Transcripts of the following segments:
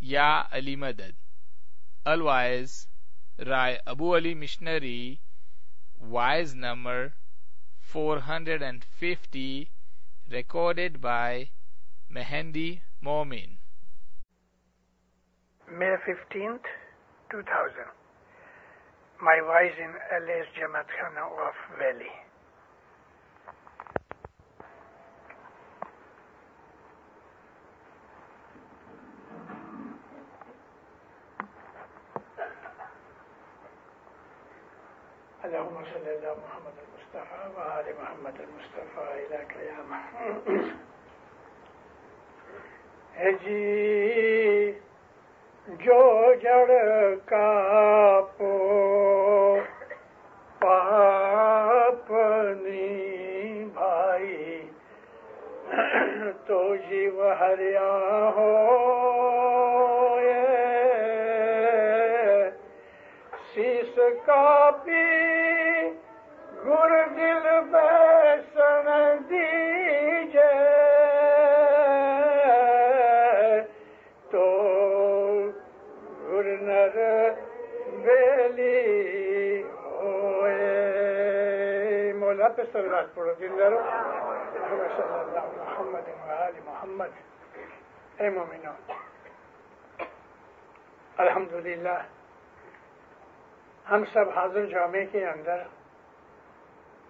Ya Ali Madad. Otherwise, Rai Abu Ali Missionary, wise number 450, recorded by Mehendi Momin. May 15th, 2000. My wise in LA's Jamaat Khana of Valley. اللهم صل على محمد المصطفى وآل محمد المصطفى إلى قيامة. ہے جی جو جڑ کا پو پاپنی بھائی تو جیو ہریا ہو سیس کا پی گر دل بیسن دیجے تو گرنر بیلی ہوئے. مولا پہ صلوات پڑھو دلدارو. صلی اللہ محمد و آل محمد. اے مومنو، الحمدللہ ہم سب حاضر جامع کے اندر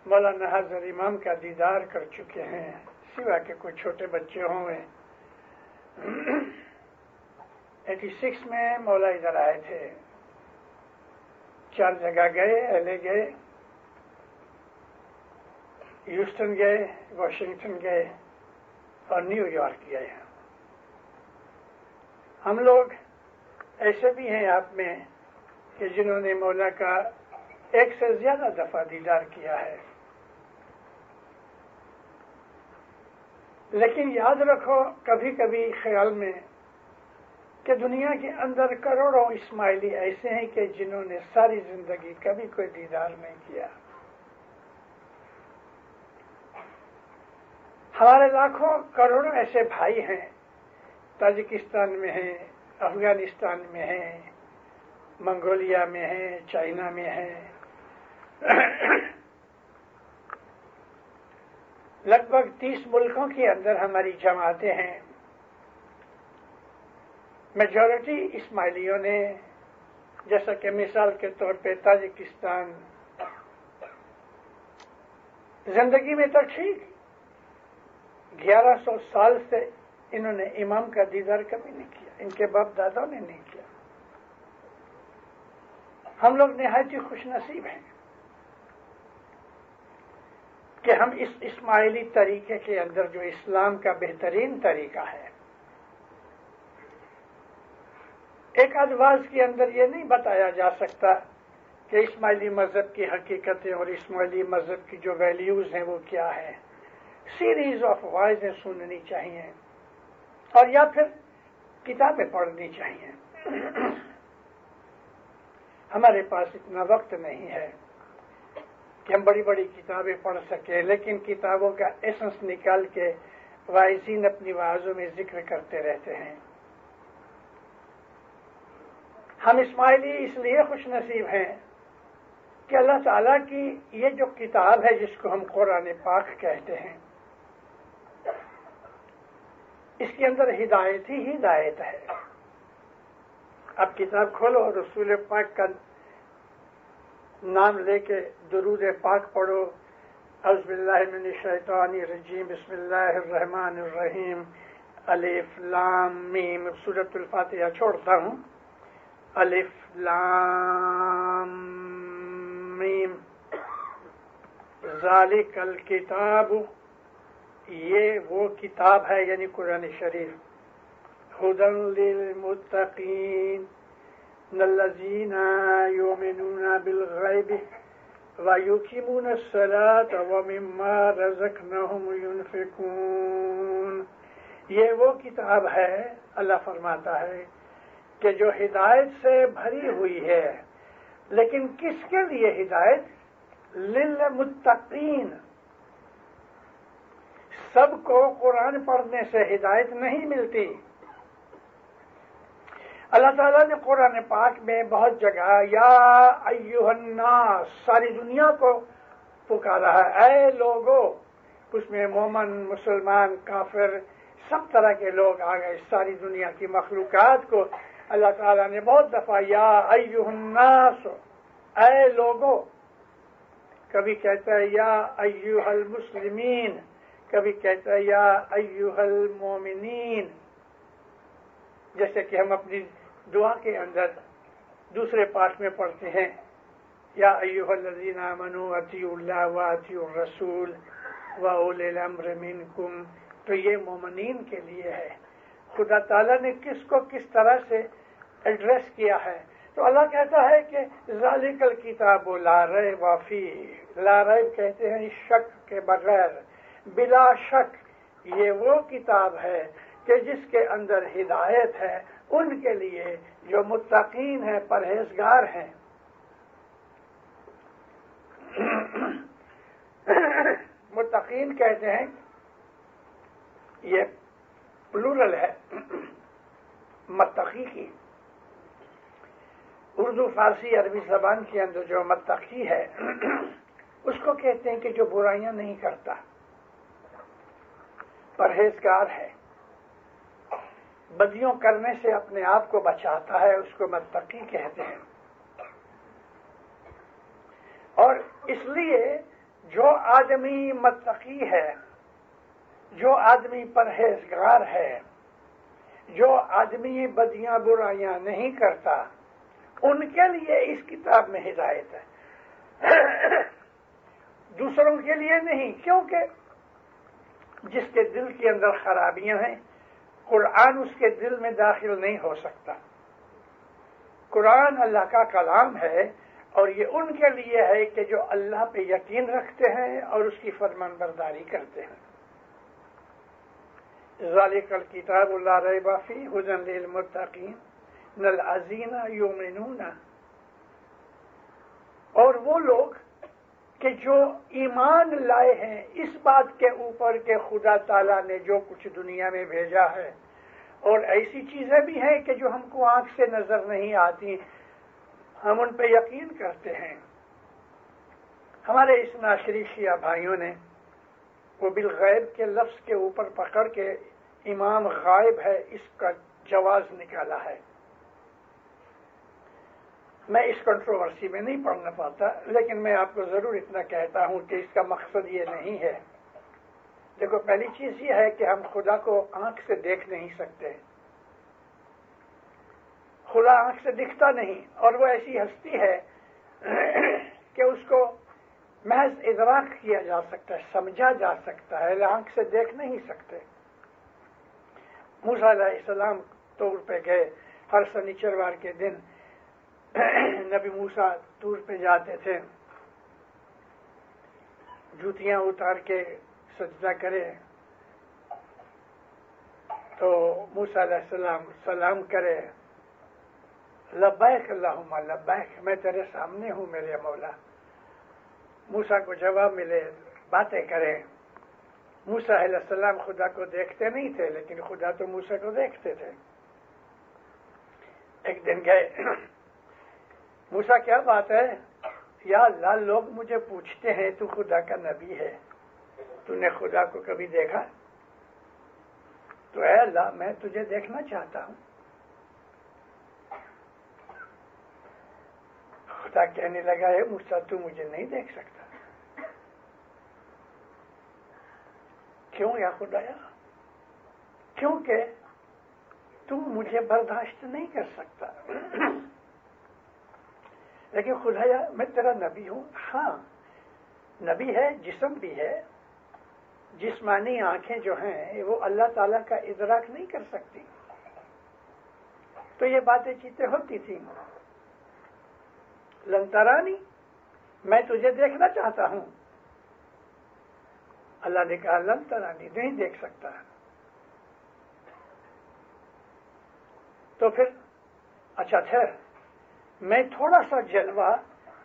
مولانا حضرت امام کا دیدار کر چکے ہیں، سوا کہ کچھ چھوٹے بچے ہوں گے. 86 میں مولا ادھر آئے تھے، 4 جگہ گئے، LA گئے، ہیوسٹن گئے، واشنگٹن گئے اور نیو یارک گئے. ہم لوگ ایسے بھی ہیں آپ میں کہ جنہوں نے مولا کا 1 سے زیادہ دفعہ دیدار کیا ہے. لیکن یاد رکھو کبھی کبھی خیال میں کہ دنیا کے اندر کروڑوں اسماعیلی ایسے ہیں کہ جنہوں نے ساری زندگی کبھی کوئی دیدار نہیں کیا. ہمارے لاکھوں کروڑوں ایسے بھائی ہیں، تاجکستان میں ہیں، افغانستان میں ہیں، منگولیا میں ہیں، چائنا میں ہیں. لگ بھگ 30 ملکوں کے اندر ہماری جماعتیں ہیں. میجورٹی اسماعیلیوں نے، جیسا کہ مثال کے طور پہ تاجکستان، زندگی میں تو ٹھیک 1100 سال سے انہوں نے امام کا دیدار کبھی نہیں کیا، ان کے باپ دادوں نے نہیں کیا. ہم لوگ نہایت ہی خوش نصیب ہیں کہ ہم اس اسماعیلی طریقے کے اندر جو اسلام کا بہترین طریقہ ہے، ایک ادواز کے اندر یہ نہیں بتایا جا سکتا کہ اسماعیلی مذہب کی حقیقتیں اور اسماعیلی مذہب کی جو ویلیوز ہیں وہ کیا ہیں. سیریز آف وائزیں سننی چاہیے اور یا پھر کتابیں پڑھنی چاہیے. ہمارے پاس اتنا وقت نہیں ہے کہ ہم بڑی بڑی کتابیں پڑھ سکیں، لیکن کتابوں کا ایسنس نکال کے وائزین اپنی وعظوں میں ذکر کرتے رہتے ہیں. ہم اسماعیلی اس لیے خوش نصیب ہیں کہ اللہ تعالیٰ کی یہ جو کتاب ہے جس کو ہم قرآن پاک کہتے ہیں، اس کے اندر ہدایت ہی ہدایت ہے. اب کتاب کھولو، رسول پاک کا نام لے کے درود پاک پڑھو. اعوذ باللہ من الشیطان الرجیم، بسم اللہ الرحمن الرحیم، الف لام میم. سورۃ الفاتحہ چھوڑتا ہوں. الف لام میم ذالک الکتاب، یہ وہ کتاب ہے یعنی قرآن شریف. ہدی للمتقین الذین یؤمنون بالغیب ویقیمون الصلاة ومما رزقناہم ینفقون. یہ وہ کتاب ہے، اللہ فرماتا ہے، کہ جو ہدایت سے بھری ہوئی ہے. لیکن کس کے لیے ہدایت؟ للمتقین. سب کو قرآن پڑھنے سے ہدایت نہیں ملتی. اللہ تعالیٰ نے قرآن پاک میں بہت جگہ یا ایھا الناس ساری دنیا کو پکارا ہے، اے لوگو۔ اس میں مومن، مسلمان، کافر، سب طرح کے لوگ آ گئے، ساری دنیا کی مخلوقات کو اللہ تعالیٰ نے بہت دفعہ یا ایھا الناس، اے لوگو، کبھی کہتا ہے یا ایھا المسلمین، کبھی کہتا ہے یا ایھا المومنین، جیسے کہ ہم اپنی دعا کے اندر دوسرے پارٹ میں پڑھتے ہیں یا ایھا الذین آمنوا اطیعوا اللہ واطیعوا الرسول واولی الامر منکم، تو یہ مومنین کے لیے ہے۔ خدا تعالیٰ نے کس کو کس طرح سے ایڈریس کیا ہے؟ تو اللہ کہتا ہے کہ ذالک الکتاب لا ریب فیہ، لا ریب کہتے ہیں شک کے بغیر، بلا شک یہ وہ کتاب ہے کہ جس کے اندر ہدایت ہے ان کے لیے جو متقین ہیں، پرہیزگار ہیں۔ متقین کہتے ہیں، یہ پلورل ہے متقی کی۔ اردو، فارسی، عربی زبان کے اندر جو متقی ہے اس کو کہتے ہیں کہ جو برائیاں نہیں کرتا، پرہیزگار ہے، بدیوں کرنے سے اپنے آپ کو بچاتا ہے، اس کو متقی کہتے ہیں۔ اور اس لیے جو آدمی متقی ہے، جو آدمی پرہیزگار ہے، جو آدمی بدیاں برائیاں نہیں کرتا، ان کے لیے اس کتاب میں ہدایت ہے، دوسروں کے لیے نہیں، کیونکہ جس کے دل کے اندر خرابیاں ہیں قرآن اس کے دل میں داخل نہیں ہو سکتا۔ قرآن اللہ کا کلام ہے اور یہ ان کے لیے ہے کہ جو اللہ پہ یقین رکھتے ہیں اور اس کی فرمان برداری کرتے ہیں۔ ذالک الکتاب لا ریب فیہ ھدی للمتقین الذین یؤمنون، اور وہ لوگ کہ جو ایمان لائے ہیں اس بات کے اوپر کہ خدا تعالیٰ نے جو کچھ دنیا میں بھیجا ہے، اور ایسی چیزیں بھی ہیں کہ جو ہم کو آنکھ سے نظر نہیں آتی، ہم ان پہ یقین کرتے ہیں۔ ہمارے اس ناشری شیعہ بھائیوں نے وہ بالغیب کے لفظ کے اوپر پکڑ کے امام غائب ہے اس کا جواز نکالا ہے۔ میں اس کنٹروورسی میں نہیں پڑھنا پاتا، لیکن میں آپ کو ضرور اتنا کہتا ہوں کہ اس کا مقصد یہ نہیں ہے۔ دیکھو، پہلی چیز یہ ہے کہ ہم خدا کو آنکھ سے دیکھ نہیں سکتے، خدا آنکھ سے دکھتا نہیں، اور وہ ایسی ہستی ہے کہ اس کو محض ادراک کیا جا سکتا ہے، سمجھا جا سکتا ہے، آنکھ سے دیکھ نہیں سکتے۔ موسیٰ علیہ السلام طور پہ گئے، ہر سنیچروار کے دن نبی موسیٰ طور پہ جاتے تھے، جوتیاں اتار کے سجدہ کرے تو موسیٰ علیہ السلام سلام کرے، لبیک اللہم لبیک، میں تیرے سامنے ہوں میرے مولا۔ موسیٰ کو جواب ملے، باتیں کرے۔ موسیٰ علیہ السلام خدا کو دیکھتے نہیں تھے، لیکن خدا تو موسیٰ کو دیکھتے تھے۔ ایک دن گئے، موسیٰ کیا بات ہے؟ یا اللہ، لوگ مجھے پوچھتے ہیں تو خدا کا نبی ہے، تو نے خدا کو کبھی دیکھا؟ تو اے اللہ، میں تجھے دیکھنا چاہتا ہوں۔ خدا کہنے لگا، ہے موسیٰ، تو مجھے نہیں دیکھ سکتا۔ کیوں یا خدایا؟ کیونکہ تو مجھے برداشت نہیں کر سکتا۔ لیکن خدایا، میں تیرا نبی ہوں۔ ہاں، نبی ہے، جسم بھی ہے، جسمانی آنکھیں جو ہیں وہ اللہ تعالیٰ کا ادراک نہیں کر سکتی۔ تو یہ باتیں چیتیں ہوتی تھیں، لن ترانی، میں تجھے دیکھنا چاہتا ہوں۔ اللہ نے کہا لن ترانی، نہیں دیکھ سکتا۔ تو پھر اچھا ٹھہر، میں تھوڑا سا جلوہ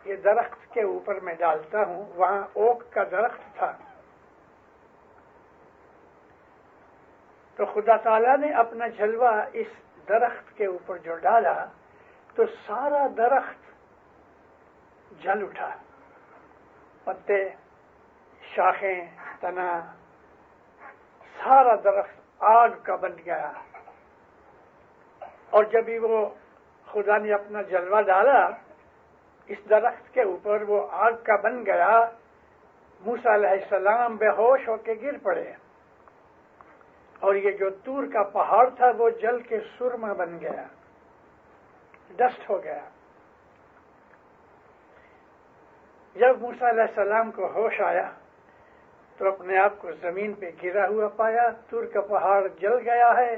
یہ درخت کے اوپر میں ڈالتا ہوں۔ وہاں اوک کا درخت تھا، تو خدا تعالیٰ نے اپنا جلوہ اس درخت کے اوپر جو ڈالا تو سارا درخت جل اٹھا، پتے، شاخیں، تنا، سارا درخت آگ کا بن گیا۔ اور جب ہی وہ خدا نے اپنا جلوہ ڈالا اس درخت کے اوپر، وہ آگ کا بن گیا، موسیٰ علیہ السلام بے ہوش ہو کے گر پڑے، اور یہ جو طور کا پہاڑ تھا وہ جل کے سرما بن گیا، ڈسٹ ہو گیا۔ جب موسیٰ علیہ السلام کو ہوش آیا تو اپنے آپ کو زمین پہ گرا ہوا پایا، طور کا پہاڑ جل گیا ہے،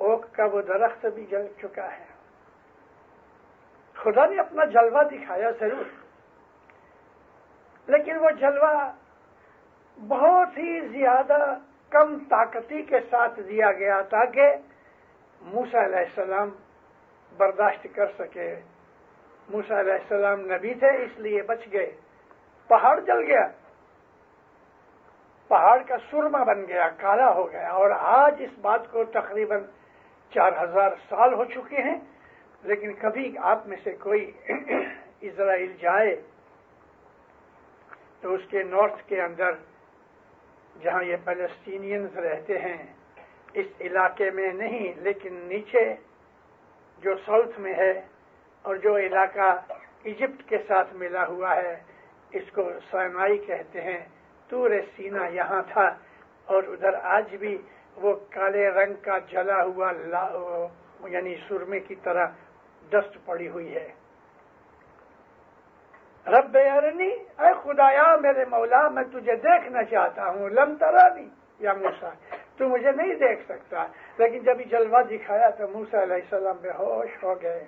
اوک کا وہ درخت بھی جل چکا ہے۔ خدا نے اپنا جلوہ دکھایا ضرور، لیکن وہ جلوہ بہت ہی زیادہ کم طاقتی کے ساتھ دیا گیا تاکہ موسیٰ علیہ السلام برداشت کر سکے۔ موسیٰ علیہ السلام نبی تھے اس لیے بچ گئے۔ پہاڑ جل گیا، پہاڑ کا سرما بن گیا، کالا ہو گیا، اور آج اس بات کو تقریباً 4000 سال ہو چکے ہیں، لیکن کبھی آپ میں سے کوئی اسرائیل جائے تو اس کے نارتھ کے اندر جہاں یہ پیلسٹینینز رہتے ہیں اس علاقے میں نہیں، لیکن نیچے جو ساؤتھ میں ہے اور جو علاقہ ایجپٹ کے ساتھ ملا ہوا ہے اس کو سینائی کہتے ہیں، طور سینا یہاں تھا، اور ادھر آج بھی وہ کالے رنگ کا جلا ہوا یعنی سرمے کی طرح ڈسٹ پڑی ہوئی ہے۔ رب ارنی، اے خدایا میرے مولا میں تجھے دیکھنا چاہتا ہوں، لم ترانی یا موسیٰ، تو مجھے نہیں دیکھ سکتا۔ لیکن جب یہ جلوہ دکھایا تو موسیٰ علیہ السلام بے ہوش ہو گئے۔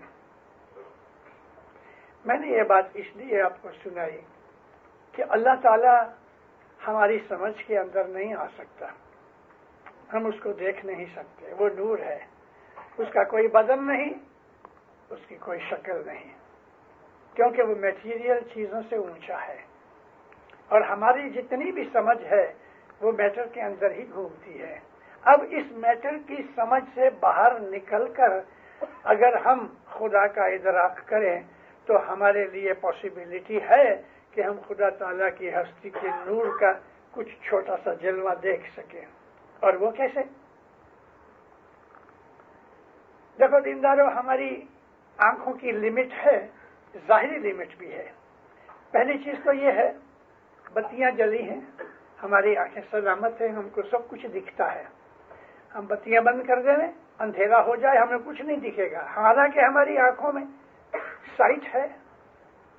میں نے یہ بات اس لیے آپ کو سنائی کہ اللہ تعالی ہماری سمجھ کے اندر نہیں آ سکتا، ہم اس کو دیکھ نہیں سکتے۔ وہ نور ہے، اس کا کوئی بدن نہیں، اس کی کوئی شکل نہیں، کیونکہ وہ میٹیریل چیزوں سے اونچا ہے، اور ہماری جتنی بھی سمجھ ہے وہ میٹر کے اندر ہی گھومتی ہے۔ اب اس میٹر کی سمجھ سے باہر نکل کر اگر ہم خدا کا ادراک کریں تو ہمارے لیے پاسبلٹی ہے کہ ہم خدا تعالیٰ کی ہستی کے نور کا کچھ چھوٹا سا جلوہ دیکھ سکیں۔ اور وہ کیسے؟ دیکھو دیندارو، ہماری آنکھوں کی لمٹ ہے، ظاہری لمٹ بھی ہے۔ پہلی چیز تو یہ ہے بتیاں جلی ہیں، ہماری آنکھیں سلامت ہیں، ہم کو سب کچھ دکھتا ہے۔ ہم بتیاں بند کر دیں، اندھیرا ہو جائے، ہمیں کچھ نہیں دکھے گا، حالانکہ ہماری آنکھوں میں سائٹ ہے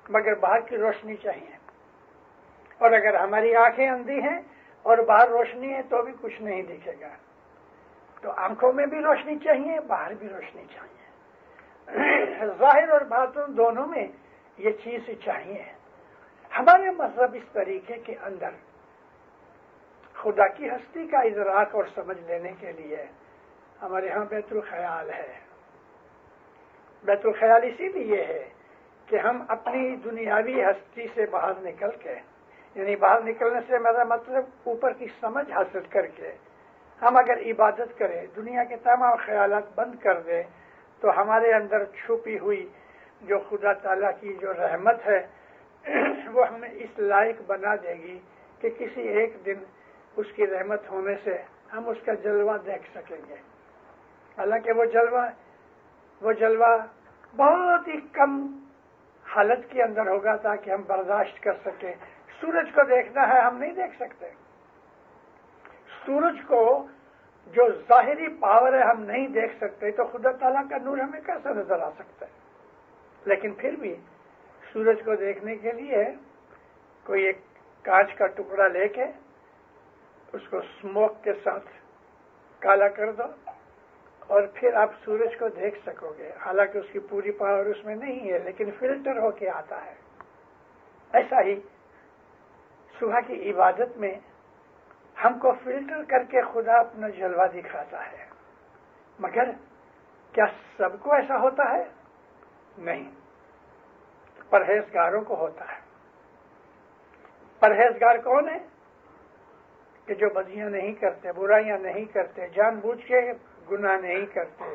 مگر باہر کی روشنی چاہیے، اور اگر ہماری آنکھیں اندھی ہیں اور باہر روشنی ہے تو بھی کچھ نہیں دکھے گا۔ تو آنکھوں میں بھی روشنی چاہیے، باہر بھی روشنی چاہیے، ظاہر اور باطن دونوں میں یہ چیز چاہیے۔ ہمارے مذہب اس طریقے کے اندر خدا کی ہستی کا ادراک اور سمجھ لینے کے لیے ہمارے ہاں بیت الخیال ہے۔ بیت الخیال اسی لیے ہے کہ ہم اپنی دنیاوی ہستی سے باہر نکل کے، یعنی باہر نکلنے سے میرا مطلب اوپر کی سمجھ حاصل کر کے ہم اگر عبادت کریں، دنیا کے تمام خیالات بند کر دیں، تو ہمارے اندر چھپی ہوئی جو خدا تعالیٰ کی جو رحمت ہے وہ ہمیں اس لائق بنا دے گی کہ کسی ایک دن اس کی رحمت ہونے سے ہم اس کا جلوہ دیکھ سکیں گے۔ حالانکہ وہ جلوہ بہت ہی کم حالت کے اندر ہوگا تاکہ ہم برداشت کر سکیں۔ سورج کو دیکھنا ہے، ہم نہیں دیکھ سکتے۔ سورج کو جو ظاہری پاور ہے ہم نہیں دیکھ سکتے، تو خدا تعالیٰ کا نور ہمیں کیسے نظر آ سکتا ہے؟ لیکن پھر بھی سورج کو دیکھنے کے لیے کوئی ایک کانچ کا ٹکڑا لے کے اس کو اسموک کے ساتھ کالا کر دو اور پھر آپ سورج کو دیکھ سکو گے، حالانکہ اس کی پوری پاور اس میں نہیں ہے لیکن فلٹر ہو کے آتا ہے۔ ایسا ہی صبح کی عبادت میں ہم کو فلٹر کر کے خدا اپنا جلوہ دکھاتا ہے، مگر کیا سب کو ایسا ہوتا ہے؟ نہیں، پرہیزگاروں کو ہوتا ہے۔ پرہیزگار کون ہے؟ کہ جو بدیاں نہیں کرتے، برائیاں نہیں کرتے، جان بوجھ کے گناہ نہیں کرتے،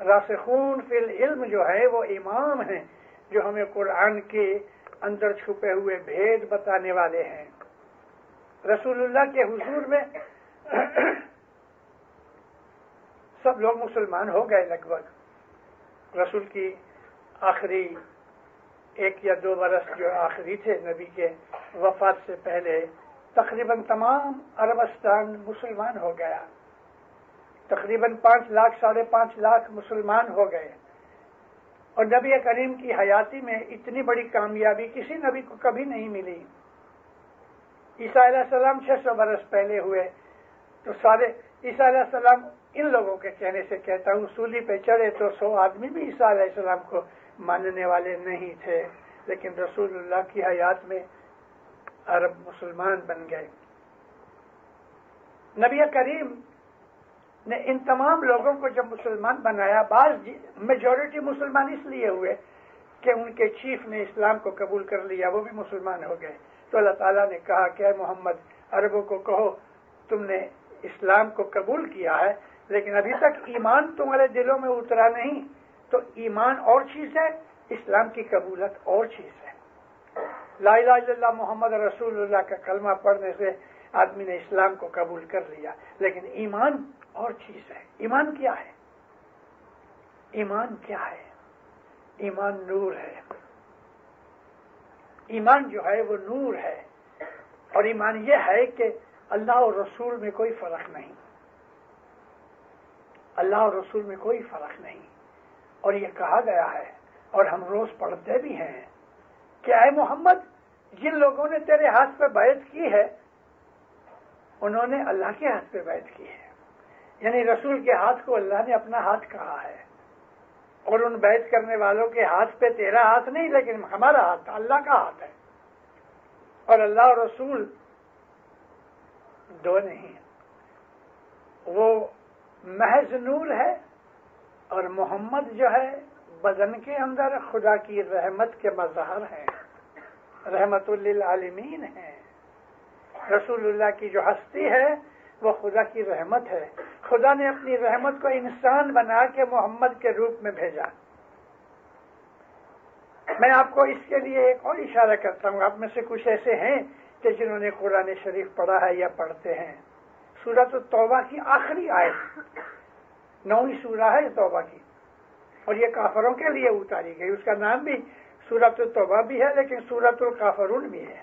راسخون فی العلم جو ہے وہ امام ہیں جو ہمیں قرآن کے اندر چھپے ہوئے بھید بتانے والے ہیں. رسول اللہ کے حضور میں سب لوگ مسلمان ہو گئے لگ بھگ. رسول کی آخری 1 یا 2 برس جو آخری تھے نبی کے وفات سے پہلے تقریباً تمام عربستان مسلمان ہو گیا. تقریباً 5 لاکھ 5.5 لاکھ مسلمان ہو گئے. اور نبی کریم کی حیاتی میں اتنی بڑی کامیابی کسی نبی کو کبھی نہیں ملی. عیسیٰ علیہ السلام 600 برس پہلے ہوئے تو سارے عیسیٰ علیہ السلام ان لوگوں کے کہنے سے کہتا ہوں سولی پہ چڑھے تو 100 آدمی بھی عیسیٰ علیہ السلام کو ماننے والے نہیں تھے، لیکن رسول اللہ کی حیات میں عرب مسلمان بن گئے. نبی کریم نے ان تمام لوگوں کو جب مسلمان بنایا، بعض میجورٹی مسلمان اس لیے ہوئے کہ ان کے چیف نے اسلام کو قبول کر لیا، وہ بھی مسلمان ہو گئے. تو اللہ تعالیٰ نے کہا کہ اے محمد عربوں کو کہو تم نے اسلام کو قبول کیا ہے لیکن ابھی تک ایمان تمہارے دلوں میں اترا نہیں. تو ایمان اور چیز ہے، اسلام کی قبولت اور چیز ہے. لا الہ الا اللہ محمد رسول اللہ کا کلمہ پڑھنے سے آدمی نے اسلام کو قبول کر لیا، لیکن ایمان اور چیز ہے. ایمان کیا ہے؟ ایمان کیا ہے؟ ایمان نور ہے. ایمان جو ہے وہ نور ہے. اور ایمان یہ ہے کہ اللہ اور رسول میں کوئی فرق نہیں. اللہ اور رسول میں کوئی فرق نہیں. اور یہ کہا گیا ہے اور ہم روز پڑھتے بھی ہیں کہ اے محمد جن لوگوں نے تیرے ہاتھ پہ بیعت کی ہے انہوں نے اللہ کے ہاتھ پہ بیعت کی ہے. یعنی رسول کے ہاتھ کو اللہ نے اپنا ہاتھ کہا ہے. اور ان بیعت کرنے والوں کے ہاتھ پہ تیرا ہاتھ نہیں لیکن ہمارا ہاتھ، اللہ کا ہاتھ ہے. اور اللہ اور رسول دو نہیں، وہ محض نور ہے اور محمد جو ہے بدن کے اندر خدا کی رحمت کے مظہر ہیں، رحمت للعالمین ہیں. رسول اللہ کی جو ہستی ہے وہ خدا کی رحمت ہے. خدا نے اپنی رحمت کو انسان بنا کے محمد کے روپ میں بھیجا. میں آپ کو اس کے لیے ایک اور اشارہ کرتا ہوں. آپ میں سے کچھ ایسے ہیں کہ جنہوں نے قرآن شریف پڑھا ہے یا پڑھتے ہیں. سورۃ التوبہ کی آخری آیت، 9ویں سورہ ہے توبہ کی، اور یہ کافروں کے لیے اتاری گئی. اس کا نام بھی سورۃ التوبہ بھی ہے لیکن سورۃ الکافرون بھی ہے.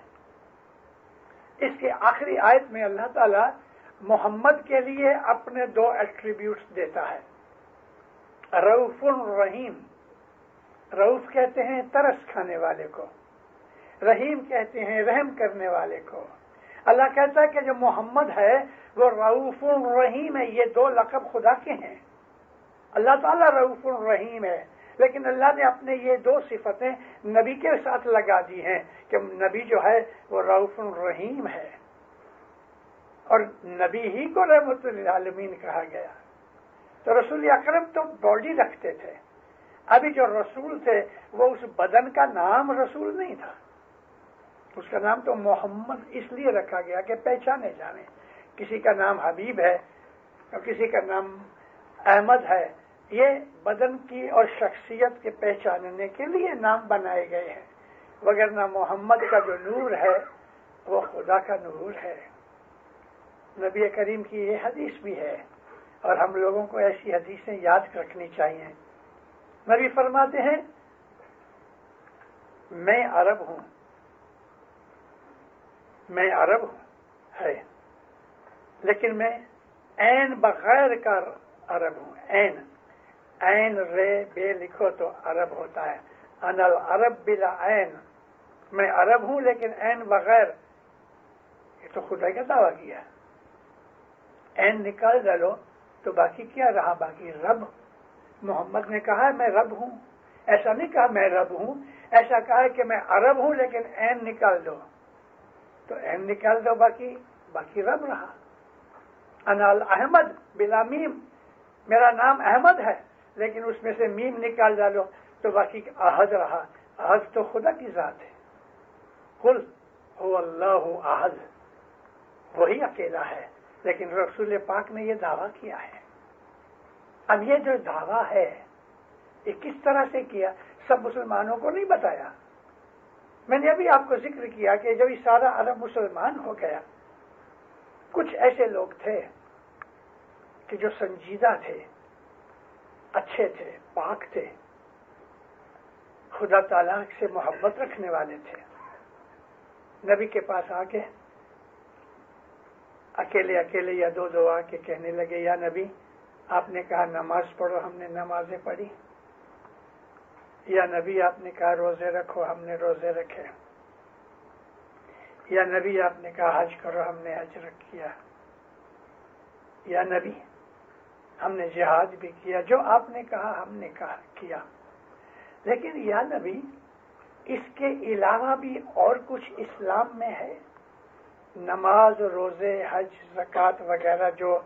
اس کے آخری آیت میں اللہ تعالیٰ محمد کے لیے اپنے 2 ایٹریبیوٹس دیتا ہے. رؤوف الرحیم. رؤوف کہتے ہیں ترس کھانے والے کو، رحیم کہتے ہیں رحم کرنے والے کو. اللہ کہتا ہے کہ جو محمد ہے وہ رؤوف الرحیم ہے. یہ 2 لقب خدا کے ہیں. اللہ تعالیٰ رؤوف الرحیم ہے لیکن اللہ نے اپنے یہ 2 صفتیں نبی کے ساتھ لگا دی ہیں کہ نبی جو ہے وہ رؤوف الرحیم ہے. اور نبی ہی کو رحمت للعالمین کہا گیا. تو رسول اکرم تو باڈی رکھتے تھے. ابھی جو رسول تھے وہ اس بدن کا نام رسول نہیں تھا. اس کا نام تو محمد اس لیے رکھا گیا کہ پہچانے جانے. کسی کا نام حبیب ہے اور کسی کا نام احمد ہے. یہ بدن کی اور شخصیت کے پہچاننے کے لیے نام بنائے گئے ہیں، وگرنہ محمد کا جو نور ہے وہ خدا کا نور ہے. نبی کریم کی یہ حدیث بھی ہے اور ہم لوگوں کو ایسی حدیثیں یاد رکھنی چاہیے. نبی فرماتے ہیں میں عرب ہوں، میں عرب ہوں ہے لیکن میں عین بغیر کا عرب ہوں. عین رے بے لکھو تو عرب ہوتا ہے. انا العرب بلا عین. میں عرب ہوں لیکن عین بغیر. یہ تو خدا کا دعویٰ کیا. عین نکال ڈالو تو باقی کیا رہا؟ باقی رب. محمد نے کہا میں رب ہوں. ایسا نہیں کہا میں رب ہوں، ایسا کہا کہ میں عرب ہوں لیکن عین نکال دو. تو عین نکال دو باقی رب رہا. انا الاحمد بلا میم. میرا نام احمد ہے لیکن اس میں سے میم نکال ڈالو تو باقی احد رہا. احد تو خدا کی ذات ہے. قل هو اللہ احد. وہی اکیلا ہے. لیکن رسول پاک نے یہ دعویٰ کیا ہے. اب یہ جو دعویٰ ہے یہ کس طرح سے کیا؟ سب مسلمانوں کو نہیں بتایا. میں نے ابھی آپ کو ذکر کیا کہ جب یہ سارا عرب مسلمان ہو گیا، کچھ ایسے لوگ تھے کہ جو سنجیدہ تھے، اچھے تھے، پاک تھے، خدا تعالیٰ سے محبت رکھنے والے تھے. نبی کے پاس آ کے اکیلے اکیلے یا دو دو آ کے کہنے لگے، یا نبی آپ نے کہا نماز پڑھو، ہم نے نمازیں پڑھی. یا نبی آپ نے کہا روزے رکھو، ہم نے روزے رکھے. یا نبی آپ نے کہا حج کرو، ہم نے حج کیا. یا نبی ہم نے جہاد بھی کیا، جو آپ نے کہا ہم نے کیا. لیکن یا نبی اس کے علاوہ بھی اور کچھ اسلام میں ہے؟ نماز، روزے، حج، زکوٰۃ وغیرہ جو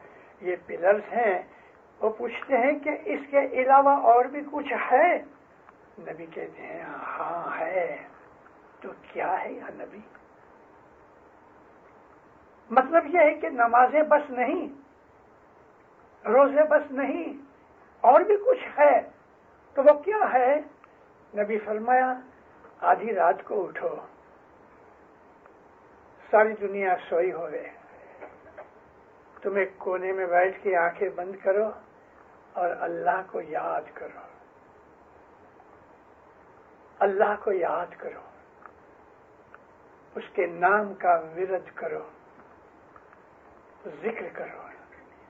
یہ پلرز ہیں، وہ پوچھتے ہیں کہ اس کے علاوہ اور بھی کچھ ہے؟ نبی کہتے ہیں ہاں ہے. تو کیا ہے یا نبی؟ مطلب یہ ہے کہ نمازیں بس نہیں، روزے بس نہیں، اور بھی کچھ ہے. تو وہ کیا ہے؟ نبی فرمایا آدھی رات کو اٹھو، ساری دنیا سوئی ہوئے، تم ایک کونے میں بیٹھ کے آنکھیں بند کرو اور اللہ کو یاد کرو، اللہ کو یاد کرو، اس کے نام کا ورد کرو، ذکر کرو.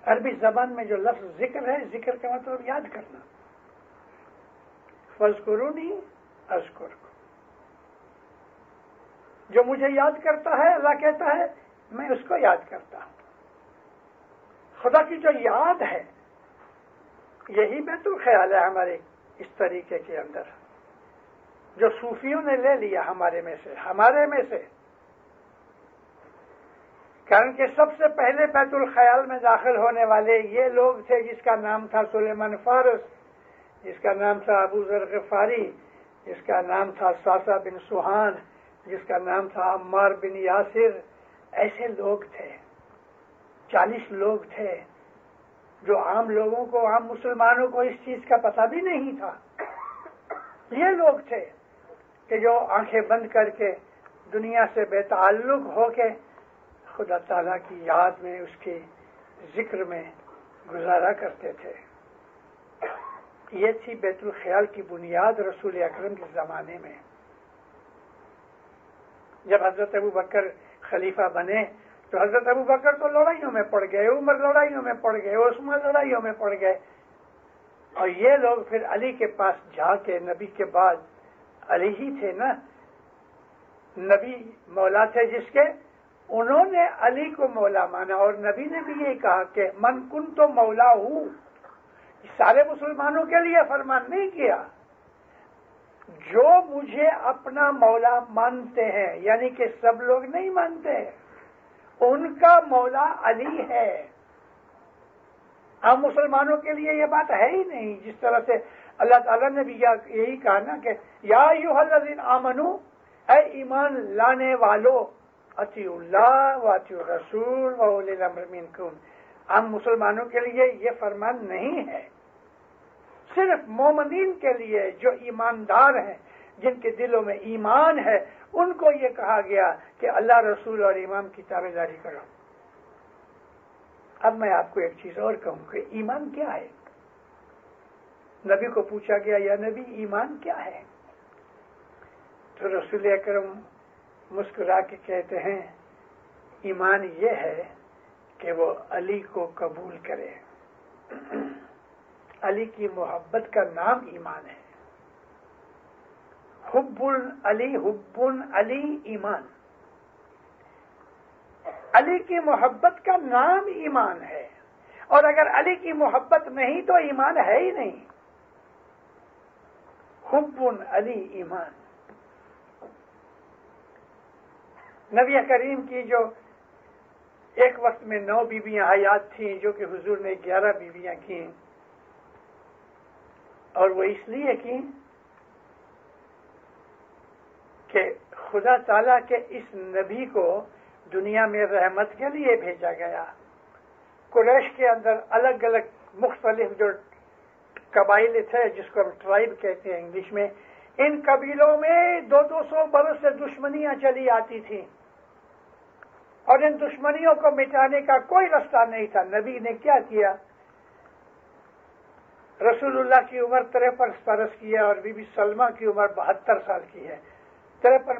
عربی زبان میں جو لفظ ذکر ہے، ذکر کا مطلب یاد کرنا. فاذکرونی اذکرکم، جو مجھے یاد کرتا ہے، اللہ کہتا ہے میں اس کو یاد کرتا ہوں. خدا کی جو یاد ہے، یہی بیت الخیال ہے ہمارے اس طریقے کے اندر، جو صوفیوں نے لے لیا ہمارے میں سے. کیونکہ کہ سب سے پہلے بیت الخیال میں داخل ہونے والے یہ لوگ تھے جس کا نام تھا سلیمان فارس، جس کا نام تھا ابو ذر غفاری، جس کا نام تھا ساسا بن سوہان، جس کا نام تھا عمار بن یاسر. ایسے لوگ تھے، 40 لوگ تھے جو عام لوگوں کو، عام مسلمانوں کو اس چیز کا پتہ بھی نہیں تھا. یہ لوگ تھے کہ جو آنکھیں بند کر کے دنیا سے بے تعلق ہو کے خدا تعالیٰ کی یاد میں، اس کے ذکر میں گزارا کرتے تھے. یہ تھی بیت الخیال کی بنیاد رسول اکرم کے زمانے میں. جب حضرت ابو بکر خلیفہ بنے تو حضرت ابو بکر تو لڑائیوں میں پڑ گئے، عمر لڑائیوں میں پڑ گئے، عثمان لڑائیوں میں پڑ گئے. اور یہ لوگ پھر علی کے پاس جا کے، نبی کے بعد علی ہی تھے نا، نبی مولا تھے جس کے، انہوں نے علی کو مولا مانا. اور نبی نے بھی یہ کہا کہ من کن تو مولا ہوں. سارے مسلمانوں کے لیے فرمان نہیں کیا، جو مجھے اپنا مولا مانتے ہیں، یعنی کہ سب لوگ نہیں مانتے، ان کا مولا علی ہے. ہم مسلمانوں کے لیے یہ بات ہے ہی نہیں. جس طرح سے اللہ تعالیٰ نے بھی یہی کہا نا کہ یا ایھا الذین آمنو، اے ایمان لانے والو، اطیعوا اللہ و اطیعوا الرسول و اولی الامر منکم. ہم مسلمانوں کے لیے یہ فرمان نہیں ہے، صرف مومنین کے لیے جو ایماندار ہیں، جن کے دلوں میں ایمان ہے، ان کو یہ کہا گیا کہ اللہ، رسول اور امام کی تابعداری کرو. اب میں آپ کو ایک چیز اور کہوں کہ ایمان کیا ہے. نبی کو پوچھا گیا یا نبی ایمان کیا ہے؟ تو رسول اکرم مسکرا کے کہتے ہیں ایمان یہ ہے کہ وہ علی کو قبول کرے. علی کی محبت کا نام ایمان ہے. حب علی ایمان. علی کی محبت کا نام ایمان ہے، اور اگر علی کی محبت نہیں تو ایمان ہے ہی نہیں. حب علی ایمان. نبی کریم کی جو ایک وقت میں 9 بیویاں حیات تھیں، جو کہ حضور نے 11 بیویاں کیں، اور وہ اس لیے کیں کہ خدا تعالیٰ کے اس نبی کو دنیا میں رحمت کے لیے بھیجا گیا. قریش کے اندر الگ الگ مختلف جو قبائل تھے جس کو ہم ٹرائب کہتے ہیں انگلش میں، ان قبیلوں میں 200 برس سے دشمنیاں چلی آتی تھیں اور ان دشمنیوں کو مٹانے کا کوئی رستہ نہیں تھا۔ نبی نے کیا کیا؟ رسول اللہ کی عمر 53 برس کی ہے اور بی بی سلمہ کی عمر 72 سال کی ہے۔ 53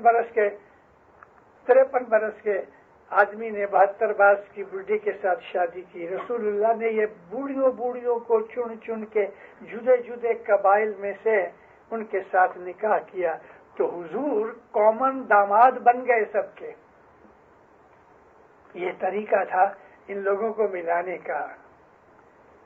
برس کے آدمی نے 72 برس کی بڈھی کے ساتھ شادی کی۔ رسول اللہ نے یہ بوڑھیوں کو چن چن کے جدے جدے قبائل میں سے ان کے ساتھ نکاح کیا، تو حضور کامن داماد بن گئے سب کے۔ یہ طریقہ تھا ان لوگوں کو ملانے کا۔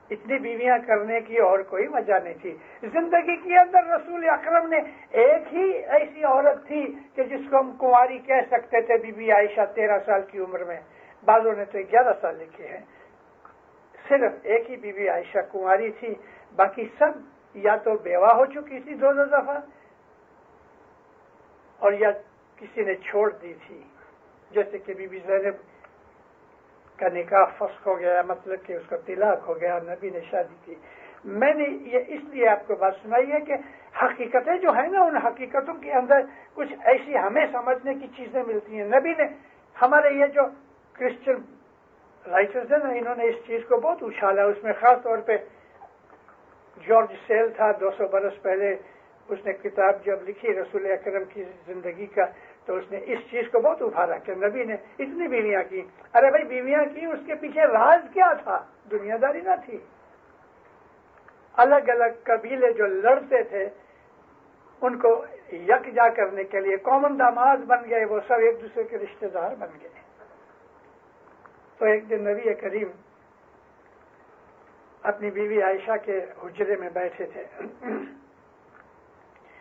اتنی بیویاں کرنے کی اور کوئی وجہ نہیں تھی۔ زندگی کے اندر رسول اکرم نے ایک ہی ایسی عورت تھی کہ جس کو ہم کنواری کہہ سکتے تھے، بی بی عائشہ 13 سال کی عمر میں، بعضوں نے تو 11 سال لکھے ہیں۔ صرف ایک ہی بی بی عائشہ کنواری تھی، باقی سب یا تو بیوہ ہو چکی تھی 2 دفعہ اور یا کسی نے چھوڑ دی تھی، جیسے کہ بی بی زینب کا نکاح فسخ ہو گیا، مطلب کہ اس کا طلاق ہو گیا اور نبی نے شادی کی۔ میں نے یہ اس لیے آپ کو بات سنائی ہے کہ حقیقتیں جو ہیں نا، ان حقیقتوں کے اندر کچھ ایسی ہمیں سمجھنے کی چیزیں ملتی ہیں۔ نبی نے ہمارے یہ جو کرسچن رائٹرز ہیں نا، انہوں نے اس چیز کو بہت اچھالا۔ اس میں خاص طور پہ جارج سیل تھا 200 برس پہلے، اس نے کتاب جب لکھی رسول اکرم کی زندگی کا، تو اس نے اس چیز کو بہت ابھارا کہ نبی نے اتنی بیویاں کی۔ ارے بھائی بیویاں کی، اس کے پیچھے راز کیا تھا؟ دنیا داری نہ تھی۔ الگ الگ قبیلے جو لڑتے تھے ان کو یکجا کرنے کے لیے کامن داماد بن گئے، وہ سب ایک دوسرے کے رشتہ دار بن گئے۔ تو ایک دن نبی کریم اپنی بیوی عائشہ کے حجرے میں بیٹھے تھے۔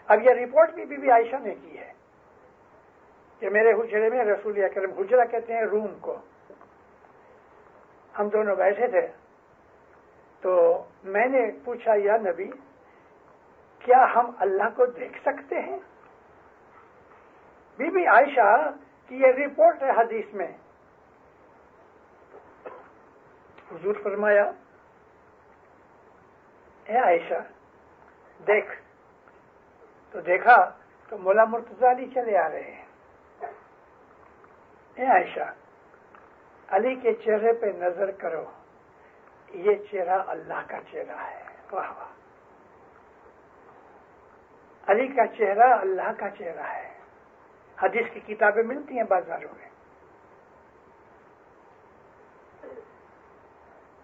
اب یہ رپورٹ بھی بی بی عائشہ نے کی ہے کہ میرے حجرے میں رسول اکرم، حجرہ کہتے ہیں روم کو، ہم دونوں بیٹھے تھے، تو میں نے پوچھا یا نبی کیا ہم اللہ کو دیکھ سکتے ہیں؟ بی بی عائشہ کی یہ رپورٹ ہے حدیث میں۔ حضور فرمایا اے عائشہ دیکھ، تو دیکھا تو مولا مرتضی علی چلے آ رہے ہیں۔ اے عائشہ علی کے چہرے پہ نظر کرو، یہ چہرہ اللہ کا چہرہ ہے۔ واہ واہ، علی کا چہرہ اللہ کا چہرہ ہے۔ حدیث کی کتابیں ملتی ہیں بازاروں میں۔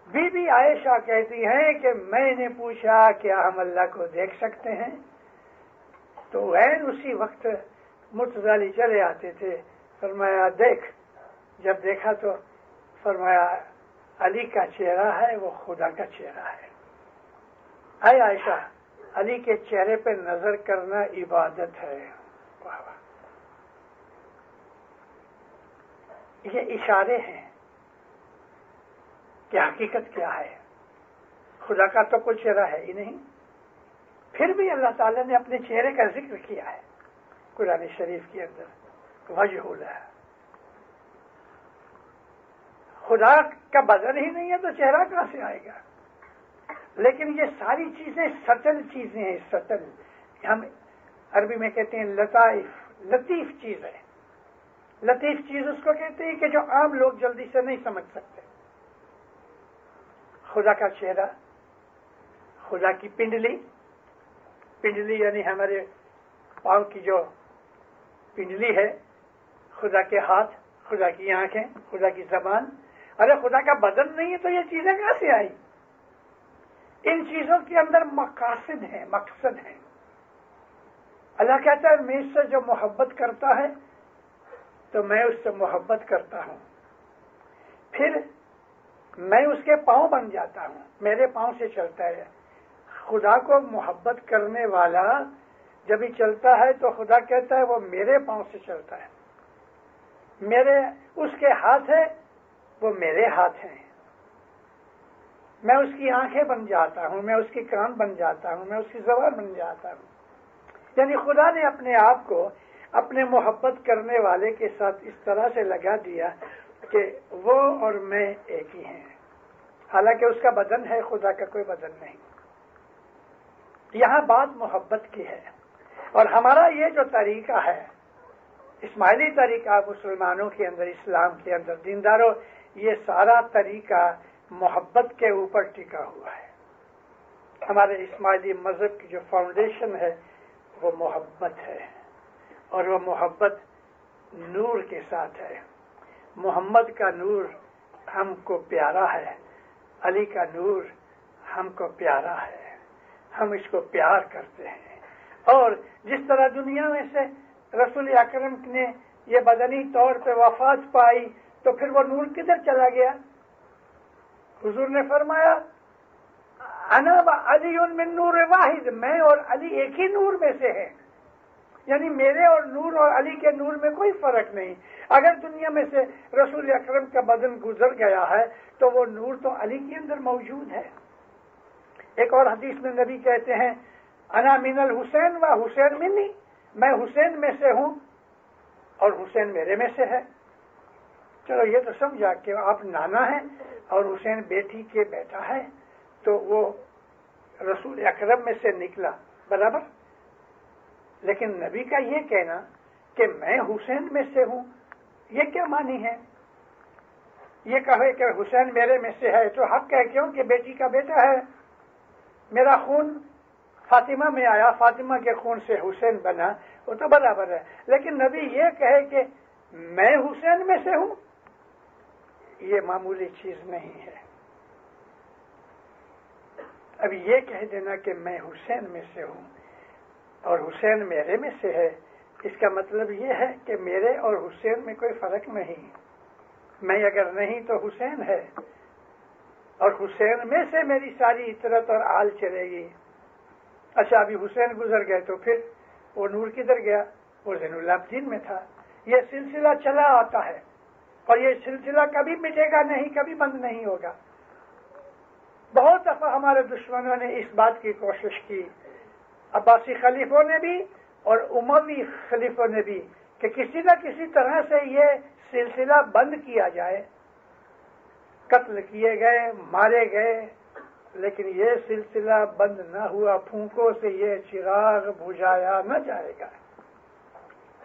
بی بی عائشہ کہتی ہیں کہ میں نے پوچھا کیا ہم اللہ کو دیکھ سکتے ہیں؟ تو اسی وقت مرتضی علی چلے آتے تھے۔ فرمایا دیکھ، جب دیکھا تو فرمایا علی کا چہرہ ہے وہ خدا کا چہرہ ہے۔ اے عائشہ علی کے چہرے پہ نظر کرنا عبادت ہے۔ واہ واہ، یہ اشارے ہیں کہ حقیقت کیا ہے۔ خدا کا تو کوئی چہرہ ہے ہی نہیں، پھر بھی اللہ تعالیٰ نے اپنے چہرے کا ذکر کیا ہے قرآن شریف کے اندر، وجہ اللہ۔ خدا کا بدن ہی نہیں ہے تو چہرہ کہاں سے آئے گا؟ لیکن یہ ساری چیزیں سٹل چیزیں ہیں، سٹل، ہم عربی میں کہتے ہیں لطائف، لطیف چیز ہے۔ لطیف چیز اس کو کہتے ہیں کہ جو عام لوگ جلدی سے نہیں سمجھ سکتے۔ خدا کا چہرہ، خدا کی پنڈلی، پنڈلی یعنی ہمارے پاؤں کی جو پنڈلی ہے، خدا کے ہاتھ، خدا کی آنکھیں، خدا کی زبان۔ ارے خدا کا بدن نہیں ہے تو یہ چیزیں کہاں سے آئی؟ ان چیزوں کے اندر مقاصد ہیں، مقصد ہیں۔ اللہ کہتا ہے میں اس سے جو محبت کرتا ہے تو میں اس سے محبت کرتا ہوں، پھر میں اس کے پاؤں بن جاتا ہوں، میرے پاؤں سے چلتا ہے۔ خدا کو محبت کرنے والا جب ہی چلتا ہے تو خدا کہتا ہے وہ میرے پاؤں سے چلتا ہے، میرے اس کے ہاتھ ہے وہ میرے ہاتھ ہیں، میں اس کی آنکھیں بن جاتا ہوں، میں اس کی کان بن جاتا ہوں، میں اس کی زبان بن جاتا ہوں۔ یعنی خدا نے اپنے آپ کو اپنے محبت کرنے والے کے ساتھ اس طرح سے لگا دیا کہ وہ اور میں ایک ہی ہیں، حالانکہ اس کا بدن ہے، خدا کا کوئی بدن نہیں۔ یہاں بات محبت کی ہے، اور ہمارا یہ جو طریقہ ہے، اسماعیلی طریقہ مسلمانوں کے اندر، اسلام کے اندر، دینداروں، یہ سارا طریقہ محبت کے اوپر ٹکا ہوا ہے۔ ہمارے اسماعیلی مذہب کی جو فاؤنڈیشن ہے وہ محبت ہے، اور وہ محبت نور کے ساتھ ہے۔ محمد کا نور ہم کو پیارا ہے، علی کا نور ہم کو پیارا ہے، ہم اس کو پیار کرتے ہیں۔ اور جس طرح دنیا میں سے رسول اکرم نے یہ بدنی طور پہ وفات پائی تو پھر وہ نور کدھر چلا گیا؟ حضور نے فرمایا انا و علی من نور واحد، میں اور علی ایک ہی نور میں سے ہیں، یعنی میرے اور نور اور علی کے نور میں کوئی فرق نہیں۔ اگر دنیا میں سے رسول اکرم کا بدن گزر گیا ہے تو وہ نور تو علی کے اندر موجود ہے۔ ایک اور حدیث میں نبی کہتے ہیں انا من الحسین و حسین منی، میں حسین میں سے ہوں اور حسین میرے میں سے ہے۔ چلو یہ تو سمجھا کہ آپ نانا ہیں اور حسین بیٹی کے بیٹا ہے، تو وہ رسول اکرم میں سے نکلا، برابر۔ لیکن نبی کا یہ کہنا کہ میں حسین میں سے ہوں، یہ کیا معنی ہے؟ یہ کہے کہ حسین میرے میں سے ہے تو حق ہے، کیوں کہ بیٹی کا بیٹا ہے۔ میرا خون فاطمہ میں آیا، فاطمہ کے خون سے حسین بنا، وہ تو برابر ہے۔ لیکن نبی یہ کہے کہ میں حسین میں سے ہوں، یہ معمولی چیز نہیں ہے۔ اب یہ کہہ دینا کہ میں حسین میں سے ہوں اور حسین میرے میں سے ہے، اس کا مطلب یہ ہے کہ میرے اور حسین میں کوئی فرق نہیں، میں اگر نہیں تو حسین ہے، اور حسین میں سے میری ساری عطرت اور آل چلے گی۔ اچھا ابھی حسین گزر گئے تو پھر وہ نور کدھر گیا؟ وہ زین العابدین میں تھا۔ یہ سلسلہ چلا آتا ہے اور یہ سلسلہ کبھی مٹے گا نہیں، کبھی بند نہیں ہوگا۔ بہت دفعہ ہمارے دشمنوں نے اس بات کی کوشش کی، عباسی خلیفوں نے بھی اور اموی خلیفوں نے بھی، کہ کسی نہ کسی طرح سے یہ سلسلہ بند کیا جائے۔ قتل کیے گئے، مارے گئے، لیکن یہ سلسلہ بند نہ ہوا، پھونکوں سے یہ چراغ بجھایا نہ جائے گا۔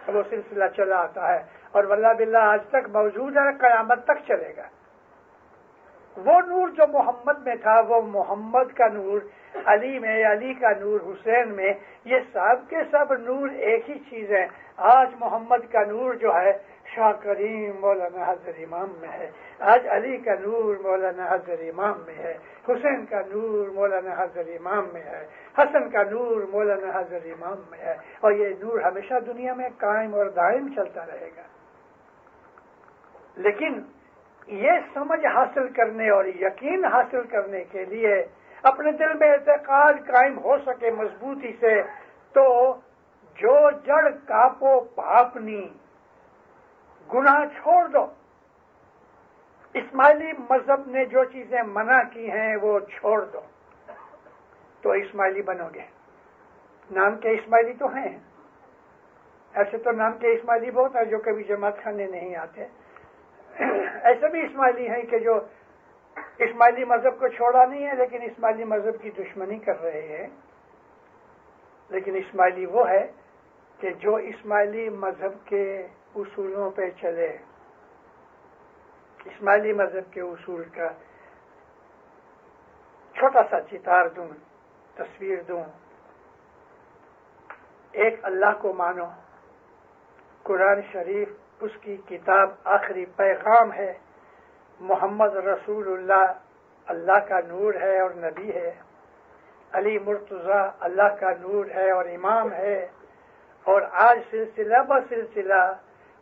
وہ سلسلہ چلا آتا ہے اور واللہ باللہ آج تک موجود ہے، قیامت تک چلے گا۔ وہ نور جو محمد میں تھا، وہ محمد کا نور علی میں، علی کا نور حسین میں، یہ سب کے سب نور ایک ہی چیز ہے۔ آج محمد کا نور جو ہے شاہ کریم مولانا حضرت امام میں ہے، آج علی کا نور مولانا حضرت امام میں ہے، حسین کا نور مولانا حضرت امام میں ہے، حسن کا نور مولانا حضرت امام میں ہے، اور یہ نور ہمیشہ دنیا میں قائم اور دائم چلتا رہے گا۔ لیکن یہ سمجھ حاصل کرنے اور یقین حاصل کرنے کے لیے اپنے دل میں اعتقاد قائم ہو سکے مضبوطی سے، تو جو جڑ کاپو پاپنی، گناہ چھوڑ دو۔ اسماعیلی مذہب نے جو چیزیں منع کی ہیں وہ چھوڑ دو، تو اسماعیلی بنو گے۔ نام کے اسماعیلی تو ہیں، ایسے تو نام کے اسماعیلی بہت ہیں جو کبھی جماعت خانے نہیں آتے، ایسے بھی اسماعیلی ہیں کہ جو اسماعیلی مذہب کو چھوڑا نہیں ہے لیکن اسماعیلی مذہب کی دشمنی کر رہے ہیں۔ لیکن اسماعیلی وہ ہے کہ جو اسماعیلی مذہب کے اصولوں پہ چلے۔ اسماعیلی مذہب کے اصول کا چھوٹا سا چتار دوں، تصویر دوں۔ ایک اللہ کو مانو، قرآن شریف اس کی کتاب آخری پیغام ہے، محمد رسول اللہ اللہ کا نور ہے اور نبی ہے، علی مرتضی اللہ کا نور ہے اور امام ہے، اور آج سلسلہ بسلسلہ